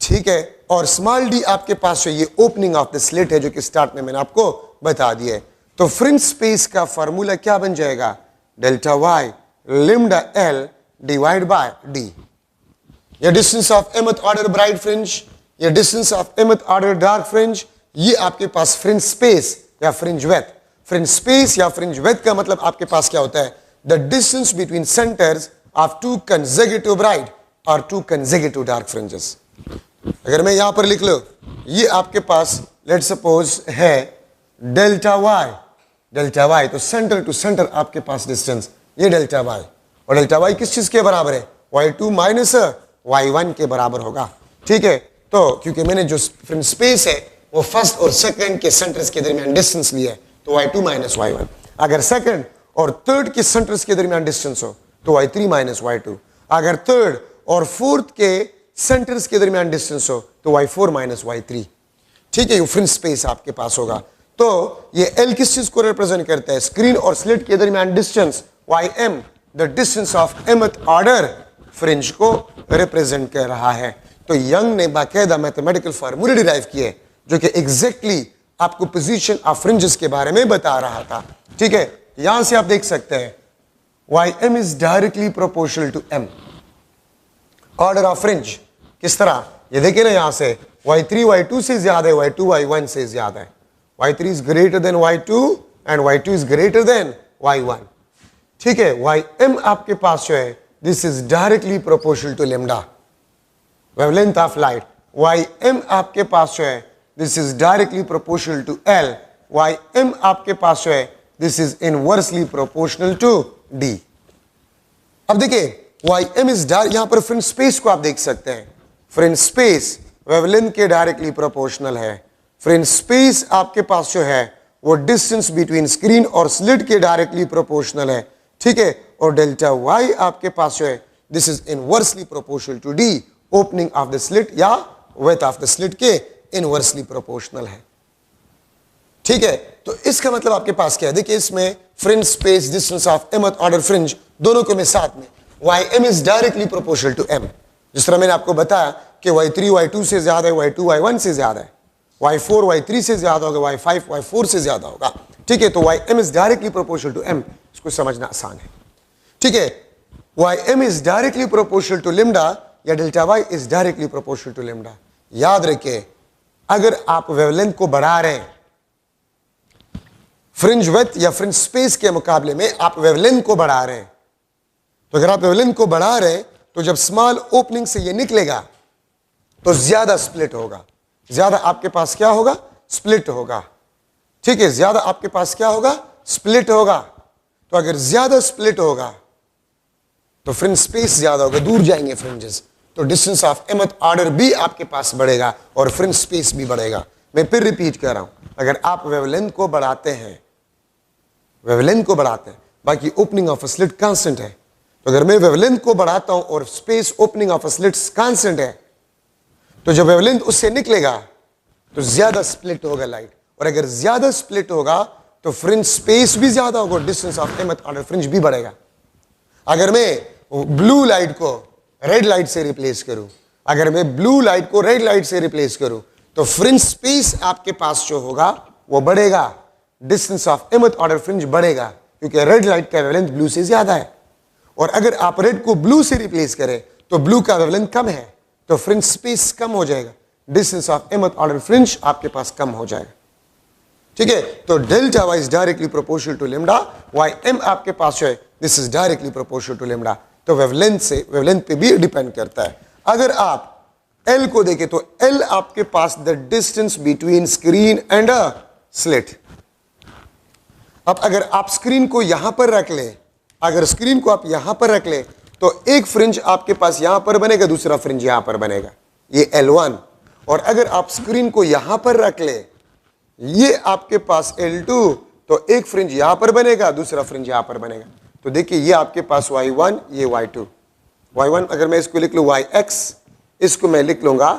ठीक है, और स्मॉल d आपके पास है, ये ओपनिंग ऑफ द स्लिट है जो कि स्टार्ट में मैंने आपको बता दिया है। तो फ्रिंज स्पेस का फॉर्मूला क्या बन जाएगा? Delta y lambda l divide by d। ये distance of mth order bright fringe, ये distance of mth order dark fringe, ये आपके पास फ्रिंज स्पेस या फ्रिंज विड्थ। फ्रिंज स्पेस या फ्रिंज विड्थ का मतलब आपके पास क्या होता है? The distance between centres of 2 consecutive bright और 2 consecutive डार्क फ्रिंजेस। अगर मैं यहां पर लिख लो, ये आपके पास लेट सपोज है डेल्टा y, तो सेंटर टू सेंटर आपके पास डिस्टेंस ये डेल्टा y, और डेल्टा y किस चीज के बराबर है? y2 माइनस y1 के बराबर होगा। ठीक है, तो क्योंकि मैंने जो फ्रिंज स्पेस है वो फर्स्ट और सेकंड के सेंटर्स के दरमियान डिस्टेंस लिया है, तो y2 माइनस y1। अगर सेकंड और थर्ड के सेंटर्स के दरमियान डिस्टेंस हो तो y3 माइनस y2। अगर थर्ड और फोर्थ के सेंटर्स के दरमियान डिस्टेंस हो तो y4 माइनस y3। ठीक है, ये फ्रिंज स्पेस आपके पास होगा। तो ये L किस चीज को रिप्रेजेंट करता है? स्क्रीन और स्लिट के दरमियान distance, ym the distance of mth order fringe को रिप्रेजेंट कर रहा है। तो यंग ने बाकायदा मैथमेटिकल फार्मूले डिराइव किए जो कि एग्जैक्टली आपको पोजीशन ऑफ फ्रिंजेस के बारे में बता रहा था। ठीक है, यहां से आप देख सकते हैं ym is directly proportional to m। Order of fringe किस तरह? ये देखिए ना, यहां से y3 y2 से ज्यादा है, y2 y1 से ज्यादा है, y3 is greater than y2 and y2 is greater than y1। ठीक है, ym आपके पास जो है, this is directly proportional to lambda wavelength of light. ym आपके पास जो है, this is directly proportional to L। ym आपके पास जो है, this is inversely proportional to D। अब देखिए ym इज यहां पर फ्रिंज स्पेस को आप देख सकते हैं, फ्रिंज स्पेस वेवलेंथ के डायरेक्टली प्रोपोर्शनल है। फ्रिंज स्पेस आपके पास जो है वो डिस्टेंस बिटवीन स्क्रीन और स्लिट के डायरेक्टली प्रोपोर्शनल है। ठीक है, और डेल्टा y आपके पास जो है, this is inversely proportional to D, opening of the slit या विड्थ ऑफ द स्लिट के इनवर्सली प्रोपोर्शनल है। ठीक है, तो इसका मतलब आपके पास क्या है? देखिए इसमें fringe space, distance of mth order fringe, दोनों को मैं साथ में, ym is directly proportional to m। जिस तरह मैंने आपको बताया कि y3 y2 से ज्यादा है, y2 y1 से ज्यादा है, y4 y3 से ज्यादा होगा, y5 y4 से ज्यादा होगा। ठीक है, तो ym is directly proportional to m, इसको समझना आसान है। ठीक है, ym is directly proportional to lambda, या delta Y is directly proportional to lambda. याद रखिए, अगर आप वेवलेंथ को बढ़ा रहे हैं फ्रिंज विड्थ या फ्रिंज स्पेस के मुकाबले में, आप वेवलेंथ को बढ़ा रहे हैं, तो अगर आप वेवलेंथ को बढ़ा रहे हैं तो जब स्मॉल ओपनिंग से ये निकलेगा तो ज्यादा स्प्लिट होगा, ज्यादा आपके पास क्या होगा, स्प्लिट होगा। ठीक है, ज्यादा आपके पास क्या होगा, स्प्लिट होगा। तो अगर ज्यादा स्प्लिट होगा तो फ्रिंज स्पेस ज्यादा होगा, दूर जाएंगे फ्रिंजेस, तो डिस्टेंस ऑफ mth ऑर्डर भी आपके पास बढ़ेगा और फ्रिंज स्पेस भी बढ़ेगा। मैं फिर रिपीट कर रहा हूं, अगर आप वेवलेंथ को बढ़ाते हैं, वेवलेंथ को बढ़ाते हैं, बाकी opening of a slit constant है, तो अगर मैं वेवलेंथ को बढ़ाता हूं और space opening of a slit constant है, तो जब वेवलेंथ उससे निकलेगा तो ज्यादा स्प्लिट होगा लाइट, और अगर ज्यादा स्प्लिट होगा तो फ्रिंज स्पेस भी ज्यादा होगा, distance of mth order fringe भी बढ़ेगा। अगर मैं ब्लू लाइट को रेड लाइट से रिप्लेस करूं, अगर मैं ब्लू लाइट को रेड लाइट से रिप्लेस करूं, तो फ्रिंज स्पेस आपके पास जो होगा वो बढ़ेगा, distance of mth order fringe बढ़ेगा, क्योंकि रेड लाइट का वेवलेंथ ब्लू से ज्यादा है। और अगर आप रेड को ब्लू से रिप्लेस करें तो ब्लू का वेवलेंथ कम है, तो फ्रिंज स्पेस कम हो जाएगा, distance of mth order fringe आपके पास कम हो जाएगा। ठीक है, तो delta Y is directly proportional to lambda, Y M आपके पास जो है this is directly proportional to lambda. तो वेवलेंथ से, वेवलेंथ पे भी डिपेंड करता है। अगर आप एल को देखें तो एल आपके पास the distance between screen and a slit. अब अगर आप स्क्रीन को यहां पर रख ले, अगर स्क्रीन को आप यहां पर रख ले तो एक फ्रिंज आपके पास यहां पर बनेगा, दूसरा फ्रिंज यहां पर बनेगा, ये L1। और अगर आप स्क्रीन को यहां पर रख ले, ये आपके पास L2, तो एक फ्रिंज यहां पर बनेगा, दूसरा फ्रिंज यहां पर बनेगा। तो देखिए ये आपके पास Y1, ये Y2। Y1 अगर मैं इसको लिख लूं YX, इसको मैं लिख लूंगा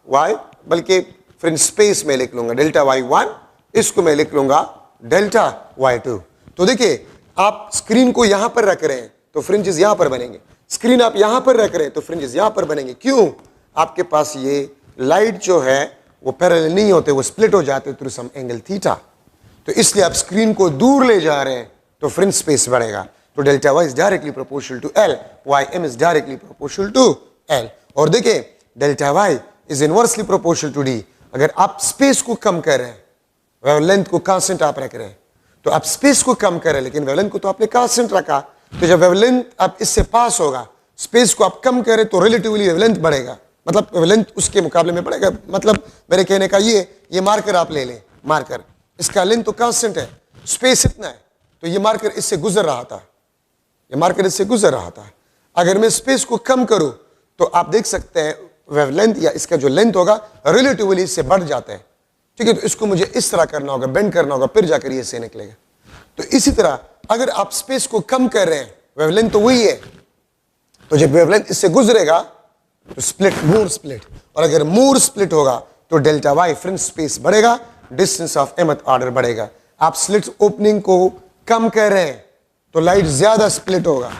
Y, बल्कि फ्रिंज स्पेस में लिख लूंगा डेल्टा Y1, इसको मैं लिख लूंगा डेल्टा Y2। तो देखिए आप स्क्रीन को यहां पर रख रहे हैं तो फ्रिंजेस यहां पर बनेंगे, स्क्रीन आप यहां पर रख रहे हैं तो फ्रिंजेस यहां पर बनेंगे। क्यों? आपके पास ये लाइट जो है वो पैरेलल नहीं होते, वो स्प्लिट हो जाते थ्रू सम एंगल थीटा। तो इसलिए आप स्क्रीन को दूर ले जा रहे हैं तो फ्रिंज स्पेस बढ़ेगा। तो delta Y is directly proportional to L, Y M is directly proportional to L. और देखिए delta Y is inversely proportional to D. अगर आप स्पेस को कम कर रहे हैं, वेवलेंथ को कांस्टेंट आप रख रहे हैं, तो आप स्पेस को कम कर रहे हैं, लेकिन वेवलेंथ को तो आपने कांस्टेंट रखा। तो जब वेवलेंथ अब इससे पास होगा, स्पेस को आप कम करें तो रिलेटिवली वेवलेंथ बढ़ेगा, मतलब वेवलेंथ उसके मुकाबले में बढ़ेगा। मतलब मेरे कहने का ये मार्कर आप ले लें, मार्कर इसका लेंथ तो कांस्टेंट है, स्पेस इतना है, तो ये मार्कर इससे गुजर रहा था, ये मार्कर इससे गुजर रहा था। अगर मैं स्पेस को कम करूं तो आप देख सकते हैं वेवलेंथ या इसका जो लेंथ होगा रिलेटिवली इससे बढ़ जाता है। ठीक है, तो इसको मुझे इस तरह करना होगा, बेंड करना होगा, फिर जाकर ये से निकलेगा। तो इसी तरह अगर आप स्पेस को कम कर रहे हैं, वेवलेंथ तो वही है, तो जब वेवलेंथ इससे गुजरेगा तो स्प्लिट, मोर स्प्लिट, और अगर मोर स्प्लिट होगा तो डेल्टा वाई फ्रिंज स्पेस बढ़ेगा, डिस्टेंस ऑफ mth ऑर्डर बढ़ेगा। आप स्लिट ओपनिंग को कम कर रहे हैं तो लाइट ज्यादा स्प्लिट होगा,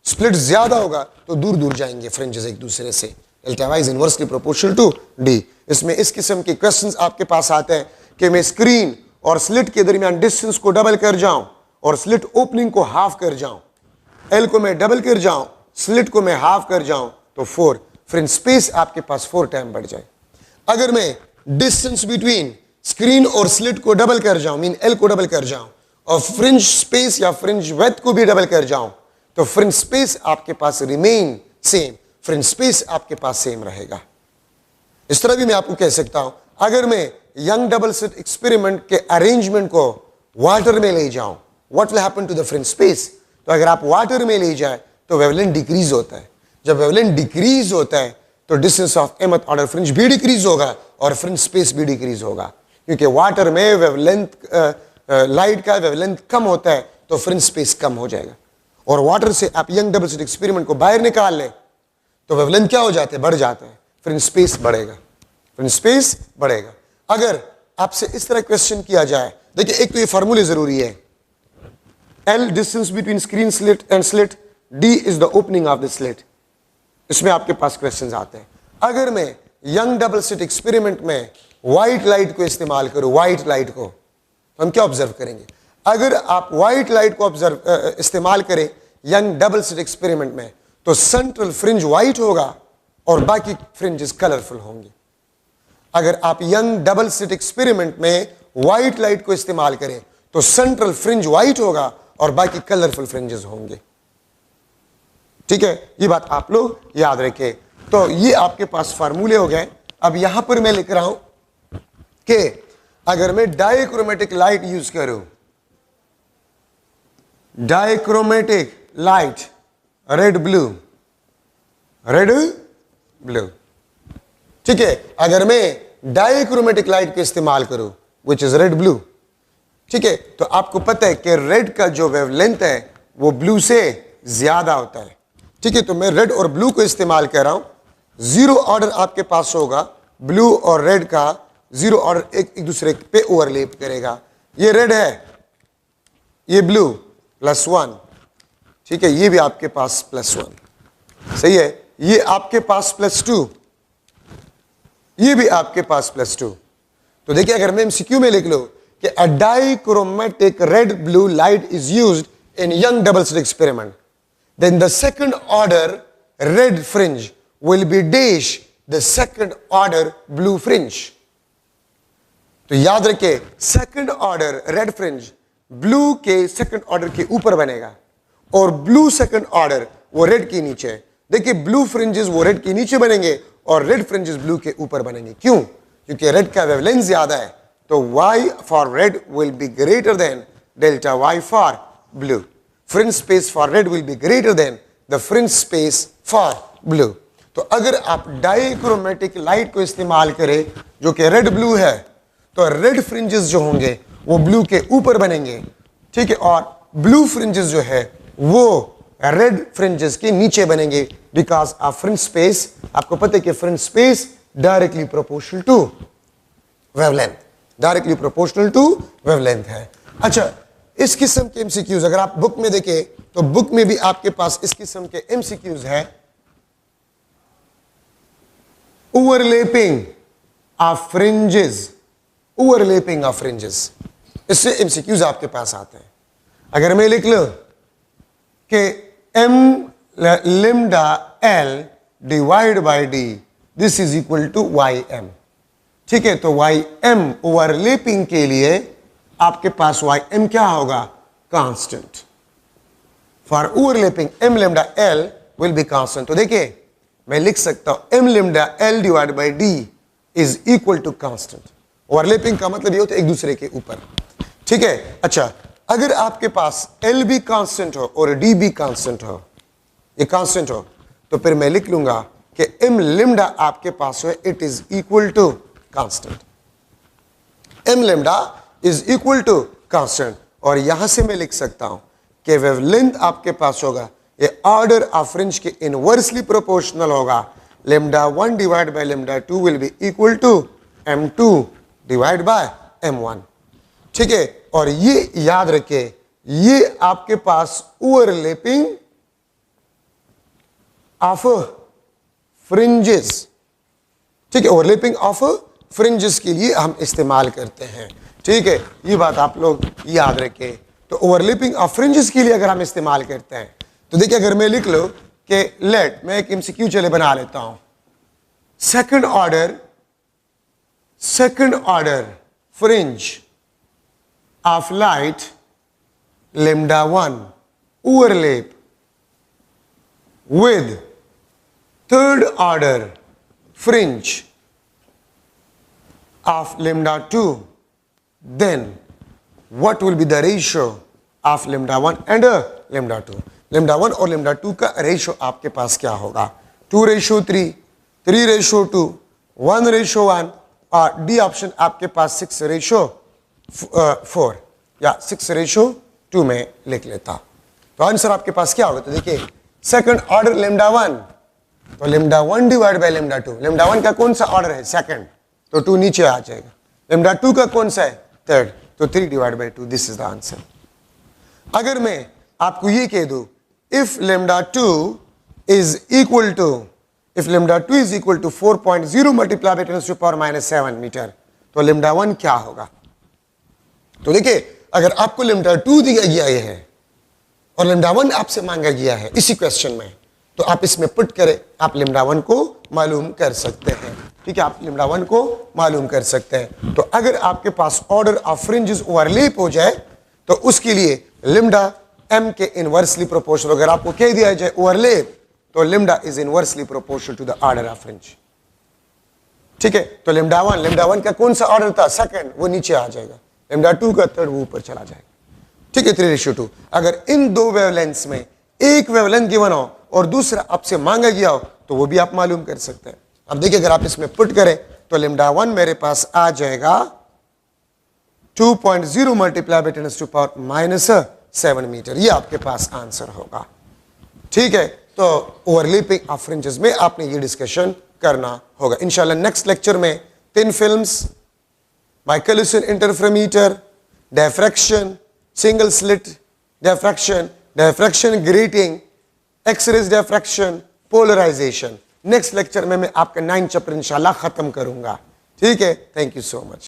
स्प्लिट ज्यादा होगा तो दूर दूर जाएंगे फ्रिंजेस एक दूसरे से। Delta Y is inversely proportional to D. इसमें इस किस्म के क्वेश्चंस आपके पास आते हैं कि मैं स्क्रीन और स्लिट के दरमियान डिस्टेंस को डबल कर जाऊं और स्लिट ओपनिंग को हाफ कर जाऊं, एल को मैं डबल कर जाऊं, स्लिट को मैं हाफ कर जाऊं, तो 4 फ्रिंज स्पेस आपके पास 4 टाइम बढ़ जाए। अगर मैं डिस्टेंस बिटवीन स्क्रीन और स्लिट को डबल कर जाऊं, मीन एल को डबल कर जाऊं, और फ्रिंज स्पेस या फ्रिंज विड्थ को भी डबल कर जाऊं, तो फ्रिंज स्पेस आपके पास रिमेन सेम, फ्रिंज स्पेस आपके पास सेम रहेगा। इस तरह भी मैं आपको कह सकता हूं, अगर मैं यंग डबल स्लिट एक्सपेरिमेंट के अरेंजमेंट को वाटर में ले जाऊं, what will happen to the fringe space? तो अगर आप वाटर में ले जाए तो वेवलेंथ डिक्रीज होता है। जब वेवलेंथ डिक्रीज होता है तो distance of mth order fringe भी डिक्रीज होगा और फ्रिंज स्पेस भी डिक्रीज होगा, क्योंकि वाटर में वेवलेंथ लाइट का वेवलेंथ कम होता है तो फ्रिंज स्पेस कम हो जाएगा। और वाटर से आप यंग डबल स्लिट एक्सपेरिमेंट को बाहर निकाल लें तो वेवलेंथ क्या हो जाते हैं, बढ़ जाते हैं, फ्रिंज स्पेस बढ़ेगा, फ्रिंज स्पेस बढ़ेगा। अगर आपसे इस तरह क्वेश्चन किया जाए, देखिए एक तो ये फार्मूले जरूरी है, L distance between screen slit and slit, D is the opening of the slit. इसमें आपके पास क्वेश्चंस आते हैं। अगर मैं यंग डबल स्लिट एक्सपेरिमेंट में व्हाइट लाइट को इस्तेमाल करूं, व्हाइट लाइट को, तो हम क्या ऑब्जर्व करेंगे? अगर आप व्हाइट लाइट को ऑब्जर्व इस्तेमाल करें यंग डबल स्लिट एक्सपेरिमेंट में, तो सेंट्रल फ्रिंज व्हाइट होगा और बाकी फ्रिंजेस कलरफुल होंगे। अगर आप यंग डबल स्लिट एक्सपेरिमेंट में व्हाइट लाइट को इस्तेमाल करें तो सेंट्रल फ्रिंज व्हाइट होगा और बाकी कलरफुल फ्रिंजेस होंगे। ठीक है, ये बात आप लोग याद रखें। तो ये आपके पास फार्मूले हो गए। अब यहां पर मैं लिख रहा हूं कि अगर मैं डाइक्रोमेटिक लाइट यूज करूं, dichromatic light, red blue, red blue, ठीक है, अगर मैं डाइक्रोमेटिक लाइट का इस्तेमाल करूं विच इज रेड ब्लू, ठीक है, तो आपको पता है कि रेड का जो वेवलेंथ है वो ब्लू से ज्यादा होता है। ठीक है, तो मैं रेड और ब्लू को इस्तेमाल कर रहा हूं। जीरो ऑर्डर आपके पास होगा, ब्लू और रेड का जीरो ऑर्डर एक दूसरे पे ओवरलेप करेगा। ये रेड है, ये ब्लू, +1, ठीक है, ये भी आपके पास +1, सही है, ये आपके पास +2, ये भी आपके पास +2। तो देखिए अगर मैं एमसीक्यू में लिख लो कि a dichromatic red blue light is used in Young double slit experiment, then the second order red fringe will be dash the second order blue fringe। तो याद रखिए second order red fringe blue के second order के ऊपर बनेगा और blue second order वो red के नीचे। देखिए ब्लू फ्रिंजेस वो रेड के नीचे बनेंगे और रेड फ्रिंजेस ब्लू के ऊपर बनेंगे। क्यों? क्योंकि रेड का वेवलेंथ ज्यादा है, तो y for red will be greater than delta y for blue. Fringe space for red will be greater than the fringe space for blue. तो अगर आप डाइक्रोमेटिक लाइट को इस्तेमाल करें जो कि रेड ब्लू है, तो रेड फ्रिंजेस जो होंगे वो ब्लू के ऊपर बनेंगे, ठीक है, और ब्लू फ्रिंजेस जो है वो रेड फ्रिंजेस के नीचे बनेंगे, बिकॉज ऑफ फ्रिंज स्पेस। आपको पता है कि fringe space directly proportional to wavelength, directly proportional to wavelength है। अच्छा, इस किस्म के एमसीक्यूज अगर आप बुक में देखें तो बुक में भी आपके पास इस किस्म के एमसीक्यूज है। Overlapping of fringes, overlapping of fringes, इससे एमसीक्यूज आपके पास आते हैं। अगर मैं लिख लो कि m lambda l divide by d this is equal to ym, ठीक है, तो ym ओवरलैपिंग के लिए आपके पास ym क्या होगा? Constant. For overlapping m lambda l will be constant. तो देखिए मैं लिख सकता हूं m lambda l divide by d is equal to constant. Overlapping का मतलब ये होता है एक दूसरे के ऊपर, ठीक है। अच्छा, अगर आपके पास l भी कांस्टेंट हो और d भी कांस्टेंट हो, ये कांस्टेंट हो, तो फिर मैं लिख लूंगा कि m lambda आपके पास है it is equal to constant. m lambda is equal to constant, और यहां से मैं लिख सकता हूं कि वेवलेंथ आपके पास होगा, ये ऑर्डर ऑफ फ्रिंज के इनवर्सली प्रोपोर्शनल होगा। λ1 divide by λ2 will be equal to m2 divide by m1, ठीक है। और ये याद रखे, ये आपके पास ओवरलैपिंग ऑफ फ्रिंजेस, ठीक है, ओवरलैपिंग ऑफ फ्रिंजेस के लिए हम इस्तेमाल करते हैं, ठीक है, ये बात आप लोग याद रखें। तो ओवरलैपिंग ऑफ फ्रिंजेस के लिए अगर हम इस्तेमाल करते हैं तो देखिए अगर मैं लिख लो कि लेट, मैं एक एमसीक्यू चले बना लेता हूं, second order fringe of light λ1 overlap with third order fringe of λ2, then what will be the ratio of λ1 and λ2? λ1 और λ2 का रेशियो आपके पास क्या होगा? 2:3, 3:2, 1:1, और डी ऑप्शन आपके पास 6:4 या 6:2 में लिख लेता। तो आंसर आपके पास क्या होगा? तो देखिए सेकंड ऑर्डर λ1, तो λ1 डिवाइड बाय λ2, λ1 का कौन सा ऑर्डर है? सेकंड, तो 2 नीचे आ जाएगा। λ2 का कौन सा है? थर्ड, तो 3 divide by 2, this is the answer. अगर मैं आपको ये कह दूं if λ2 is equal to 4.0 multiply by 10⁻⁻7 metre, तो λ1 क्या होगा? तो देखिए अगर आपको λ2 दिया गया है और λ1 आपसे मांगा गया है इसी क्वेश्चन में, तो आप इसमें पुट करें, आप लिम्डा 1 को मालूम कर सकते हैं। ठीक है, आप लिम्डा 1 को मालूम कर सकते हैं। तो अगर आपके पास ऑर्डर ऑफ फ्रिंजेस ओवरलैप हो जाए तो उसके लिए लिम्डा m के इनवर्सली प्रोपोर्शनल, अगर आपको कह दिया जाए ओवरलैप तो lambda is inversely proportional to the order of fringe. ठीक है, तो लिम्डा 1 का कौन सा ऑर्डर था, सेकंड, वो नीचे आ जाएगा। लिम्डा 2 का थर्ड वो ऊपर चला जाएगा। ठीक है, 3:2। अगर इन दो वेवलेंथ्स में एक वेवलेंथ गिवन हो और दूसरा आपसे मांगा गया हो तो वो भी आप मालूम कर सकते हैं। अब देखिए, अगर आप इसमें पुट करें तो लिम्डा 1 मेरे पास आ जाएगा 2.0 मल्टीप्लाई बाय 10⁻⁻7 मीटर। ये आपके पास आंसर होगा। ठीक है, तो ओवरलैपिंग ऑफ फ्रिंजेस में आपने ये डिस्कशन करना होगा। इंशाल्लाह नेक्स्ट लेक्चर में thin films, Michelson interferometer, diffraction, single slit diffraction, diffraction grating, X-rays diffraction, polarisation, next lecture में मैं आपका 9 चैप्टर इंशाल्लाह खत्म करूंगा। ठीक है, थैंक यू सो मच।